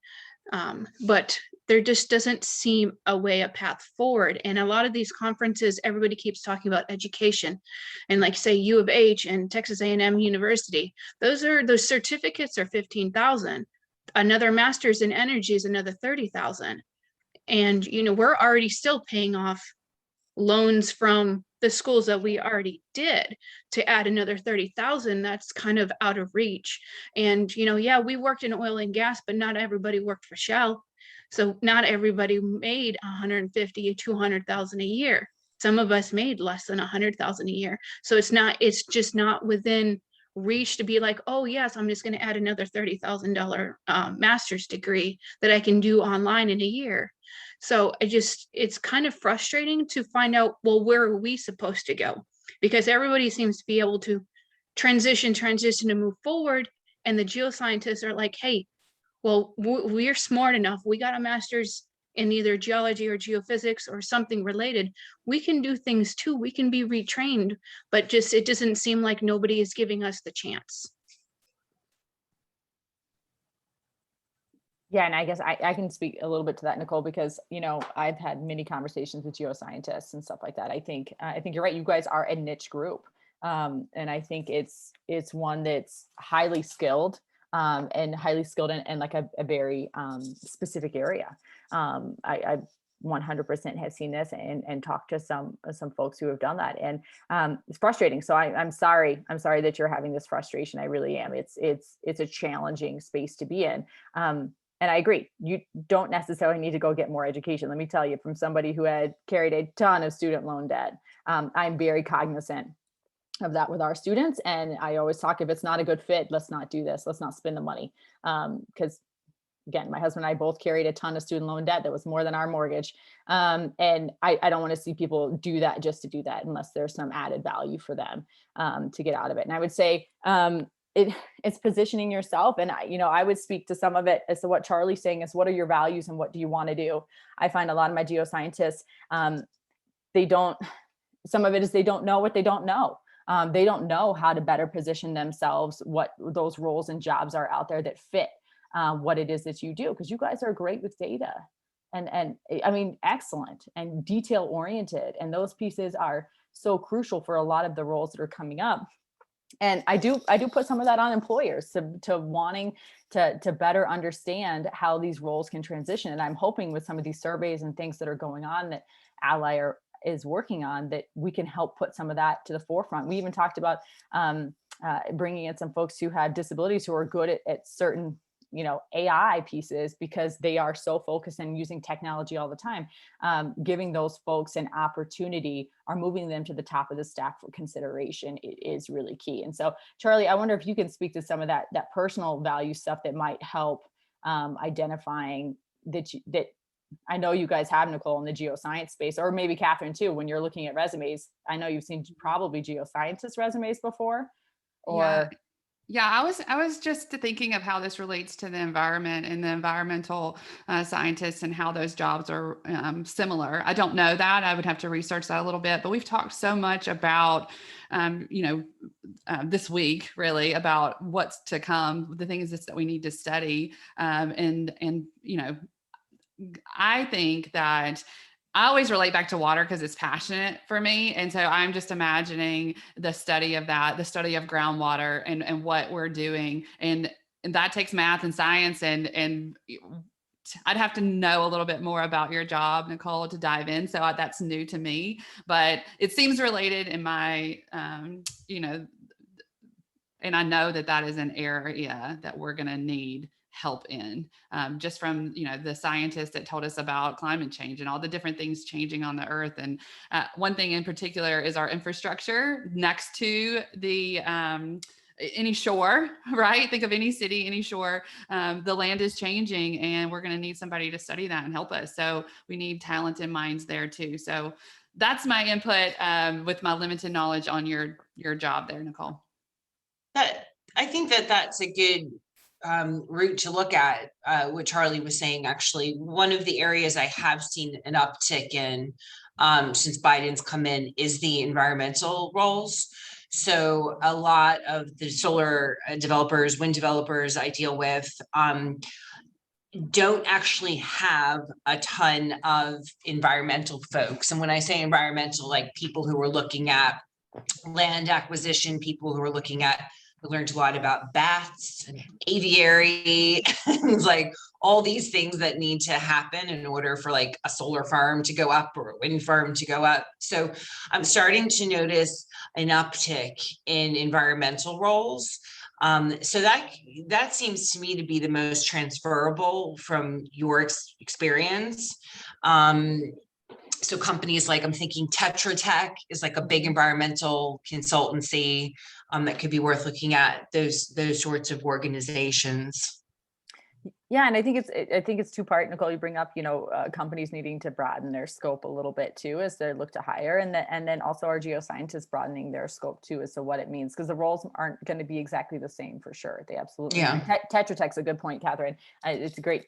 But there just doesn't seem a path forward. And a lot of these conferences, everybody keeps talking about education, and like say U of H and Texas A&M University, those certificates are $15,000. Another master's in energy is another $30,000. And, we're already still paying off loans from the schools that we already did. To add another 30,000, that's kind of out of reach. And, yeah, we worked in oil and gas, but not everybody worked for Shell. So not everybody made 150 or 200,000 a year. Some of us made less than 100,000 a year. So it's just not within reach to be like, oh yes, I'm just going to add another $30,000 master's degree that I can do online in a year. So it's kind of frustrating to find out, well, where are we supposed to go? Because everybody seems to be able to transition and move forward. And the geoscientists are like, hey, well, we're smart enough. We got a master's in either geology or geophysics or something related. We can do things too. We can be retrained, but it doesn't seem like nobody is giving us the chance. Yeah, and I guess I can speak a little bit to that, Nicole, because I've had many conversations with geoscientists and stuff like that. I think you're right. You guys are a niche group, and I think it's one that's highly skilled, and highly skilled in like a very specific area. I 100% have seen this and talked to some folks who have done that, and it's frustrating. So I'm sorry that you're having this frustration. I really am. It's a challenging space to be in. And I agree, you don't necessarily need to go get more education. Let me tell you, from somebody who had carried a ton of student loan debt, I'm very cognizant of that with our students. And I always talk, if it's not a good fit, let's not do this. Let's not spend the money. Because again, my husband and I both carried a ton of student loan debt that was more than our mortgage. And I don't want to see people do that just to do that, unless there's some added value for them to get out of it. And I would say, it's positioning yourself. And I would speak to some of it as to what Charlie's saying is, what are your values and what do you want to do? I find a lot of my geoscientists, some of it is they don't know what they don't know. They don't know how to better position themselves, what those roles and jobs are out there that fit what it is that you do. Because you guys are great with data and I mean, excellent and detail oriented. And those pieces are so crucial for a lot of the roles that are coming up. And I do put some of that on employers to wanting to better understand how these roles can transition. And I'm hoping with some of these surveys and things that are going on that Ally is working on, that we can help put some of that to the forefront. We even talked about bringing in some folks who have disabilities who are good at certain AI pieces, because they are so focused on using technology all the time. Giving those folks an opportunity or moving them to the top of the stack for consideration is really key. And so, Charli, I wonder if you can speak to some of that personal value stuff that might help identifying that I know you guys have, Nicole, in the geoscience space, or maybe Catherine too, when you're looking at resumes. I know you've seen probably geoscientist resumes before, or Yeah, I was just thinking of how this relates to the environment and the environmental scientists and how those jobs are similar. I don't know that. I would have to research that a little bit, but we've talked so much about, this week really about what's to come, the things that we need to study. I think that I always relate back to water because it's passionate for me. And so I'm just imagining the study of that, the study of groundwater and what we're doing. And that takes math and science. And I'd have to know a little bit more about your job, Nicole, to dive in. So that's new to me, but it seems related in my, and I know that is an area that we're going to need help in, just from the scientists that told us about climate change and all the different things changing on the earth. And one thing in particular is our infrastructure next to the any shore, right? Think of any city, any shore. The land is changing, and we're going to need somebody to study that and help us. So we need talented minds there too. So that's my input with my limited knowledge on your job there, Nicole. I think that's a good route to look at. What Charli was saying, actually, one of the areas I have seen an uptick in since Biden's come in is the environmental roles. So a lot of the solar developers, wind developers I deal with don't actually have a ton of environmental folks. And when I say environmental, like people who are looking at land acquisition, people who are looking at, we learned a lot about bats and aviary and like all these things that need to happen in order for like a solar farm to go up or a wind farm to go up. So I'm starting to notice an uptick in environmental roles. So that seems to me to be the most transferable from your experience. So companies like, I'm thinking Tetra Tech is like a big environmental consultancy that could be worth looking at, those sorts of organizations. Yeah, and I think it's two-part, Nicole. You bring up, companies needing to broaden their scope a little bit too as they look to hire, and then also our geoscientists broadening their scope too as to what it means, because the roles aren't going to be exactly the same for sure. They absolutely. Yeah. Tetra Tech's a good point, Catherine. It's a great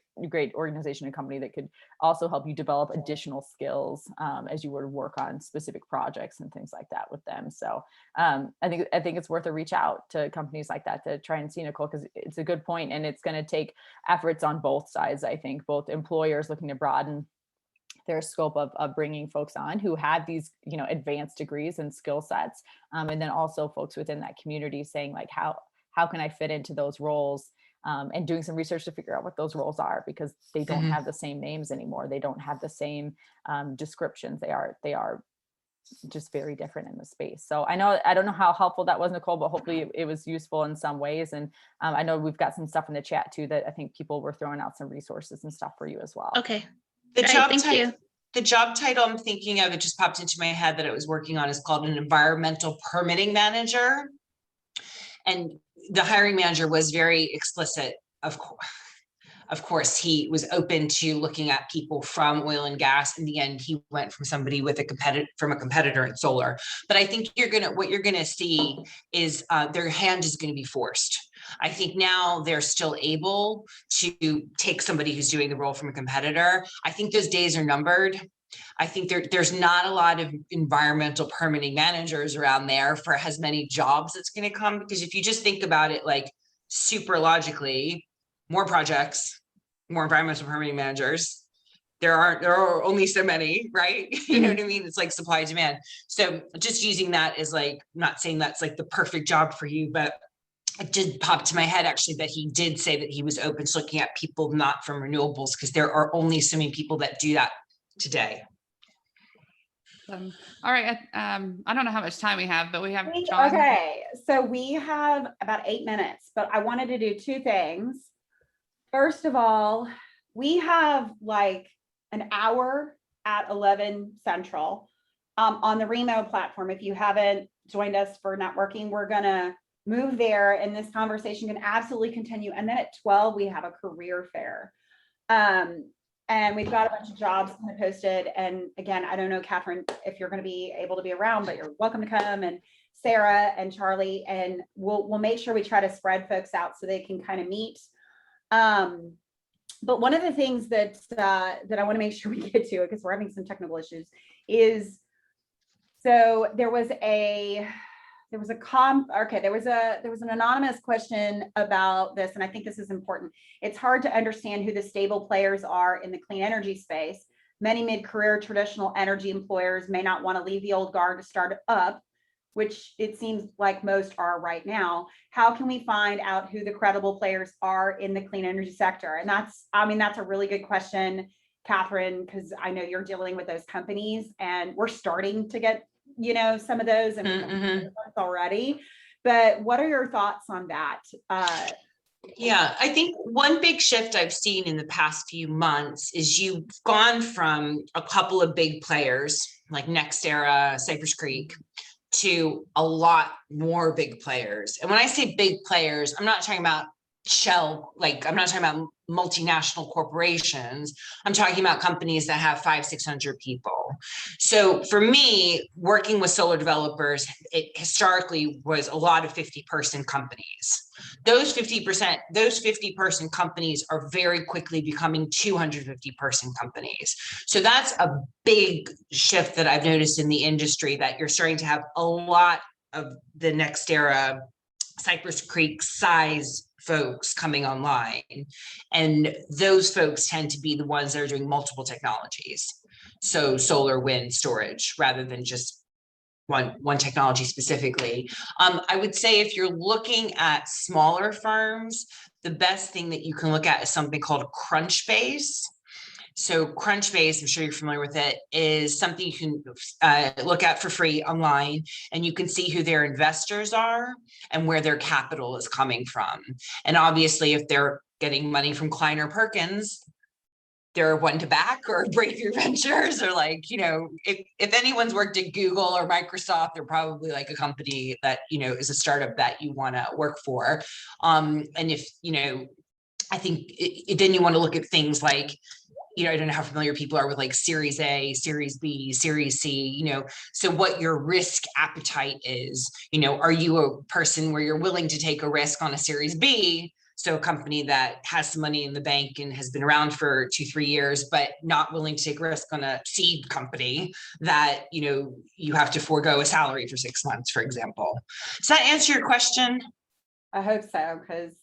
organization and company that could also help you develop additional skills as you were to work on specific projects and things like that with them. So I think it's worth a reach out to companies like that to try and see, Nicole, because it's a good point, and it's going to take efforts on both sides. I think both employers looking to broaden their scope of bringing folks on who have these, advanced degrees and skill sets, and then also folks within that community saying like, how can I fit into those roles, and doing some research to figure out what those roles are, because they don't have the same names anymore. They don't have the same descriptions. They are just very different in the space. So I don't know how helpful that was, Nicole, but hopefully it was useful in some ways. And I know we've got some stuff in the chat too, that I think people were throwing out some resources and stuff for you as well. Okay. The Great, job thank title, you. the job title I'm thinking of, it just popped into my head that I was working on, is called an environmental permitting manager. And the hiring manager was very explicit. Of course, he was open to looking at people from oil and gas. In the end, he went from somebody with a competitor in solar. But I think what you're gonna see is their hand is going to be forced. I think now they're still able to take somebody who's doing the role from a competitor. I think those days are numbered. I think there's not a lot of environmental permitting managers around there for as many jobs that's going to come, because if you just think about it like super logically, more projects, more environmental permitting managers. There are only so many, right? You know what I mean? It's like supply and demand. So just using that as like, not saying that's like the perfect job for you, but it did pop to my head actually that he did say that he was open to looking at people not from renewables, because there are only so many people that do that today. All right. I don't know how much time we have, but we have John. Okay, so we have about 8 minutes, but I wanted to do 2 things. First of all, we have like an hour at 11 Central on the Remo platform. If you haven't joined us for networking, we're gonna move there and this conversation can absolutely continue. And then at 12, we have a career fair. And we've got a bunch of jobs posted. And again, I don't know, Catherine, if you're going to be able to be around, but you're welcome to come, and Sarah and Charlie, and we'll make sure we try to spread folks out so they can kind of meet. But one of the things that I want to make sure we get to, because we're having some technical issues, is so there was an anonymous question about this, and I think this is important. It's hard to understand who the stable players are in the clean energy space. Many mid-career traditional energy employers may not want to leave the old guard to start up, which it seems like most are right now. How can we find out who the credible players are in the clean energy sector? And that's a really good question, Catherine, because I know you're dealing with those companies, and we're starting to get some of those and already. But what are your thoughts on that? Yeah, I think one big shift I've seen in the past few months is you've gone from a couple of big players like NextEra, Cypress Creek, to a lot more big players. And when I say big players, I'm not talking about Shell, I'm not talking about multinational corporations. I'm talking about companies that have 500-600 people. So for me, working with solar developers, it historically was a lot of 50-person companies. Those 50-person companies are very quickly becoming 250-person companies. So that's a big shift that I've noticed in the industry, that you're starting to have a lot of the NextEra, Cypress Creek size folks coming online, and those folks tend to be the ones that are doing multiple technologies, so solar, wind, storage, rather than just one technology specifically. I would say if you're looking at smaller firms, the best thing that you can look at is something called Crunchbase. So Crunchbase, I'm sure you're familiar with it, is something you can look at for free online, and you can see who their investors are and where their capital is coming from. And obviously, if they're getting money from Kleiner Perkins, they're one to back, or Breakthrough Ventures, or if anyone's worked at Google or Microsoft, they're probably like a company that, is a startup that you want to work for. And if, I think then you want to look at things like, I don't know how familiar people are with like Series A, Series B, Series C, so what your risk appetite is. Are you a person where you're willing to take a risk on a Series B? So a company that has some money in the bank and has been around for 2-3 years, but not willing to take a risk on a seed company that, you have to forego a salary for 6 months, for example. Does that answer your question? I hope so, because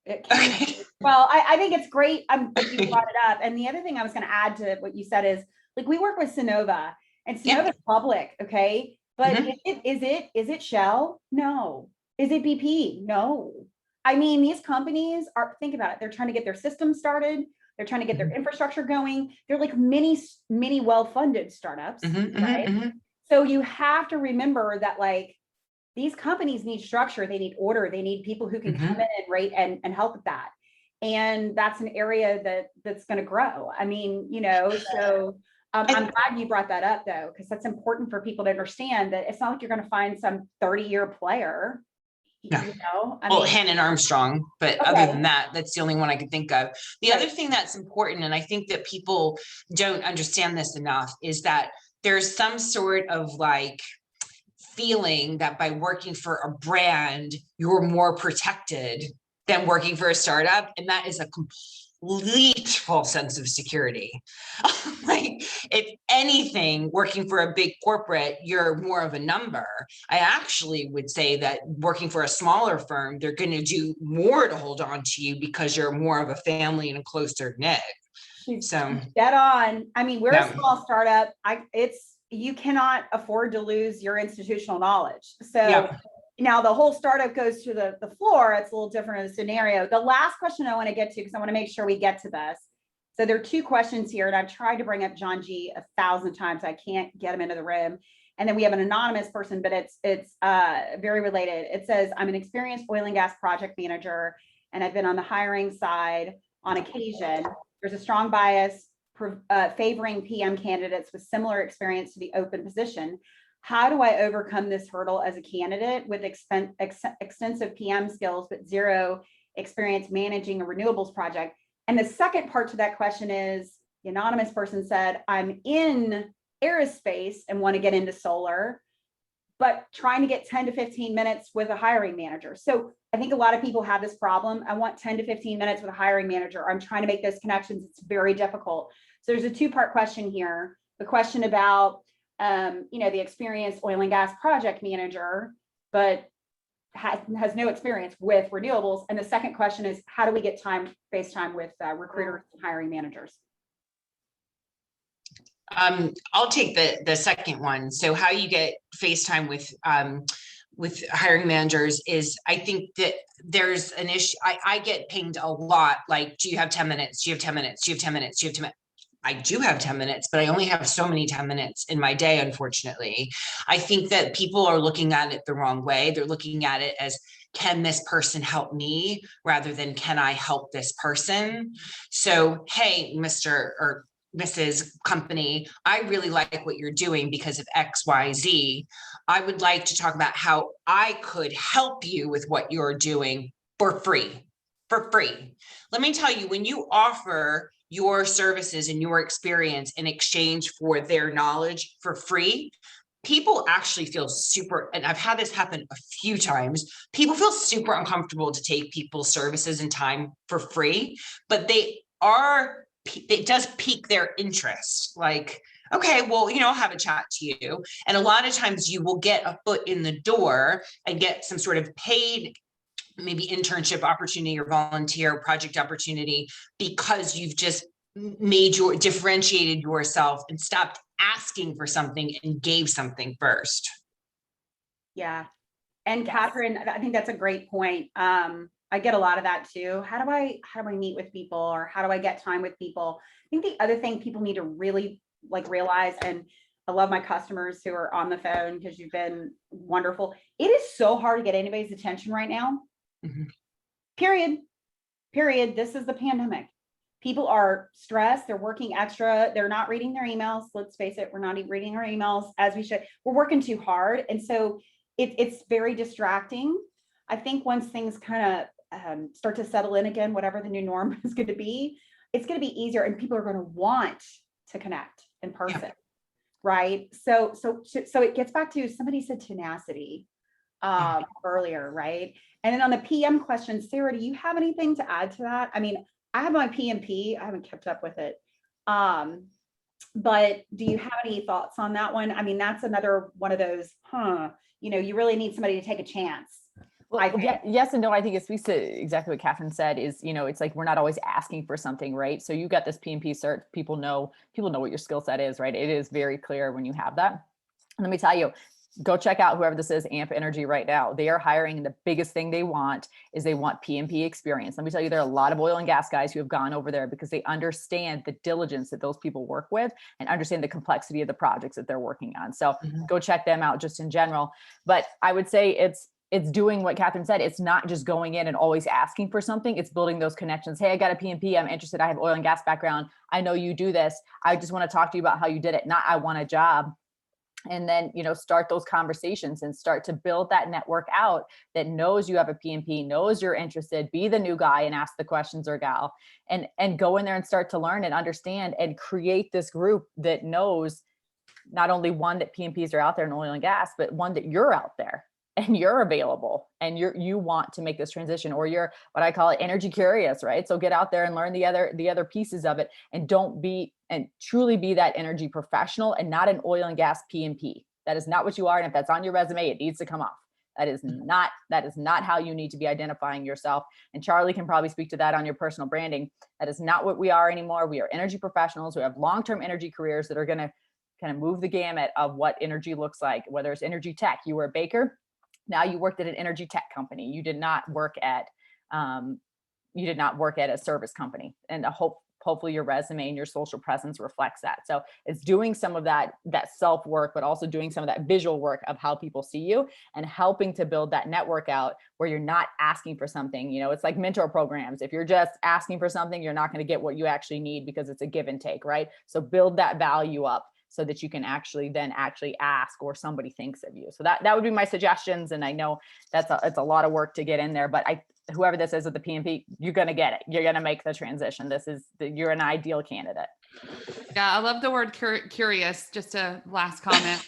it can. Okay. Well, I think it's great. You brought it up. And the other thing I was going to add to what you said is, we work with Sonova, and Sonova's public, okay? But is it Shell? No. Is it BP? No. I mean, these companies think about it. They're trying to get their system started. They're trying to get their infrastructure going. They're like many well-funded startups, right? So you have to remember that like these companies need structure, they need order, they need people who can come in and rate and help with that. And that's an area that's going to grow. I mean, you know, so I'm glad you brought that up though, because that's important for people to understand that it's not like you're going to find some 30-year player. No. You know, Well, Hannon Armstrong, but other than that, that's the only one I could think of. The other thing that's important, and I think that people don't understand this enough, is that there's some sort of like feeling that by working for a brand, you're more protected than working for a startup. And that is a complete false sense of security. Like, if anything, working for a big corporate, you're more of a number. I actually would say that working for a smaller firm, they're going to do more to hold on to you because you're more of a family and a closer knit. So dead on. I mean, we're a small startup. You cannot afford to lose your institutional knowledge. So now the whole startup goes to the floor. It's a little different of a scenario. The last question I want to get to, because I want to make sure we get to this. So there are two questions here, and I've tried to bring up John G 1,000 times. I can't get him into the room. And then we have an anonymous person, but it's very related. It says, I'm an experienced oil and gas project manager, and I've been on the hiring side on occasion. There's a strong bias favoring PM candidates with similar experience to the open position. How do I overcome this hurdle as a candidate with extensive PM skills, but zero experience managing a renewables project? And the second part to that question is, the anonymous person said, I'm in aerospace and want to get into solar, but trying to get 10 to 15 minutes with a hiring manager. So I think a lot of people have this problem. I want 10 to 15 minutes with a hiring manager. I'm trying to make those connections. It's very difficult. So there's a two-part question here. The question about, the experienced oil and gas project manager, but has no experience with renewables. And the second question is, how do we get face time with recruiters and hiring managers? I'll take the second one. So how you get FaceTime with hiring managers is, I think that there's an issue. I get pinged a lot. Like, do you have 10 minutes? Do you have 10 minutes? Do you have 10 minutes? Do you have 10 minutes? I do have 10 minutes, but I only have so many 10 minutes in my day, unfortunately. I think that people are looking at it the wrong way. They're looking at it as, can this person help me, rather than can I help this person? So, hey, Mr. or Mrs. Company, I really like what you're doing because of X, Y, Z. I would like to talk about how I could help you with what you're doing for free. Let me tell you, when you offer your services and your experience in exchange for their knowledge for free, people actually feel super, and I've had this happen a few times, people feel super uncomfortable to take people's services and time for free, but it does pique their interest. Like, okay, well, I'll have a chat to you. And a lot of times you will get a foot in the door and get some sort of paid, maybe internship opportunity or volunteer project opportunity, because you've just differentiated yourself and stopped asking for something and gave something first. Yeah. And Catherine, I think that's a great point. I get a lot of that too. How do I meet with people, or how do I get time with people? I think the other thing people need to really realize, and I love my customers who are on the phone because you've been wonderful. It is so hard to get anybody's attention right now. Mm-hmm. Period. This is the pandemic. People are stressed. They're working extra. They're not reading their emails. Let's face it. We're not even reading our emails as we should. We're working too hard. And so it's very distracting. I think once things kind of start to settle in again, whatever the new norm is going to be, it's going to be easier, and people are going to want to connect in person. Yeah. Right. So it gets back to, somebody said tenacity earlier, right? And then on the PM question, Sarah, do you have anything to add to that? I mean, I have my PMP. I haven't kept up with it. But do you have any thoughts on that one? I mean, that's another one of those, you really need somebody to take a chance. Well, yes and no. I think it speaks to exactly what Catherine said is, it's like, we're not always asking for something, right? So you got this PMP cert, people know what your skill set is, right? It is very clear when you have that. And let me tell you, go check out whoever this is, Amp Energy right now. They are hiring, and the biggest thing they want is they want PMP experience. Let me tell you, there are a lot of oil and gas guys who have gone over there because they understand the diligence that those people work with and understand the complexity of the projects that they're working on. So go check them out just in general. But I would say it's doing what Catherine said. It's not just going in and always asking for something. It's building those connections. Hey, I got a PMP. I'm interested. I have oil and gas background. I know you do this. I just want to talk to you about how you did it. Not I want a job. And then, start those conversations and start to build that network out that knows you have a PMP, knows you're interested, be the new guy and ask the questions or gal, and go in there and start to learn and understand and create this group that knows not only one, that PMPs are out there in oil and gas, but one that you're out there and you're available and you want to make this transition, or you're what I call it energy curious, right? So get out there and learn the other pieces of it, and truly be that energy professional and not an oil and gas PMP. That is not what you are. And if that's on your resume, it needs to come off. That is not how you need to be identifying yourself. And Charli can probably speak to that on your personal branding. That is not what we are anymore. We are energy professionals who have long-term energy careers that are going to kind of move the gamut of what energy looks like, whether it's energy tech. You were a baker. Now you worked at an energy tech company. You did not work at a service company. And hopefully your resume and your social presence reflects that. So it's doing some of that self work, but also doing some of that visual work of how people see you and helping to build that network out where you're not asking for something. It's like mentor programs. If you're just asking for something, you're not going to get what you actually need because it's a give and take, right? So build that value up so that you can actually ask, or somebody thinks of you. So that would be my suggestions. And I know it's a lot of work to get in there, but whoever this is with the PMP, you're going to get it. You're going to make the transition. You're an ideal candidate. Yeah, I love the word curious. Just a last comment.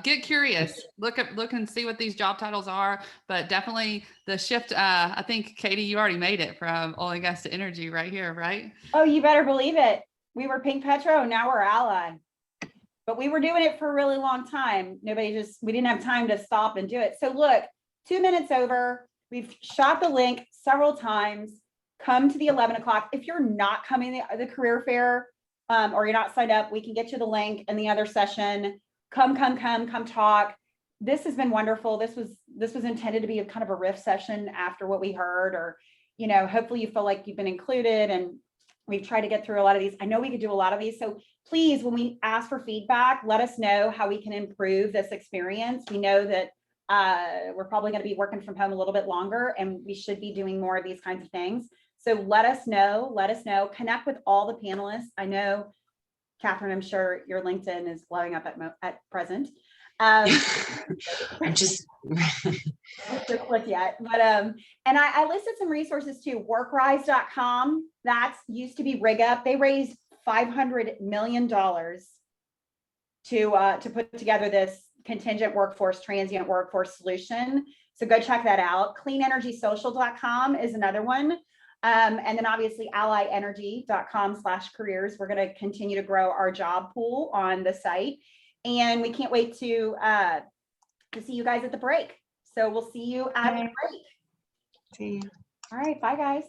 Get curious. Look and see what these job titles are. But definitely the shift. I think Katie, you already made it from oil and gas to energy right here, right? Oh, you better believe it. We were Pink Petro, now we're Ally. But we were doing it for a really long time. We didn't have time to stop and do it. So look, 2 minutes over. We've shot the link several times. Come to the 11 o'clock. If you're not coming to the career fair or you're not signed up, we can get you the link in the other session. Come talk. This has been wonderful. This was intended to be a kind of a riff session after what we heard, or, hopefully you feel like you've been included, and we've tried to get through a lot of these. I know we could do a lot of these. So please, when we ask for feedback, let us know how we can improve this experience. We know that we're probably going to be working from home a little bit longer, and we should be doing more of these kinds of things. So let us know, connect with all the panelists. I know, Catherine, I'm sure your LinkedIn is blowing up at present. I'm just click yet, but and I listed some resources too. Workrise.com. That used to be RigUp. They raised $500 million to put together this contingent workforce, transient workforce solution. So go check that out. Cleanenergysocial.com is another one. And then obviously allienergy.com/careers. We're going to continue to grow our job pool on the site. And we can't wait to see you guys at the break. So we'll see you at the break. see you. All right. Bye, guys.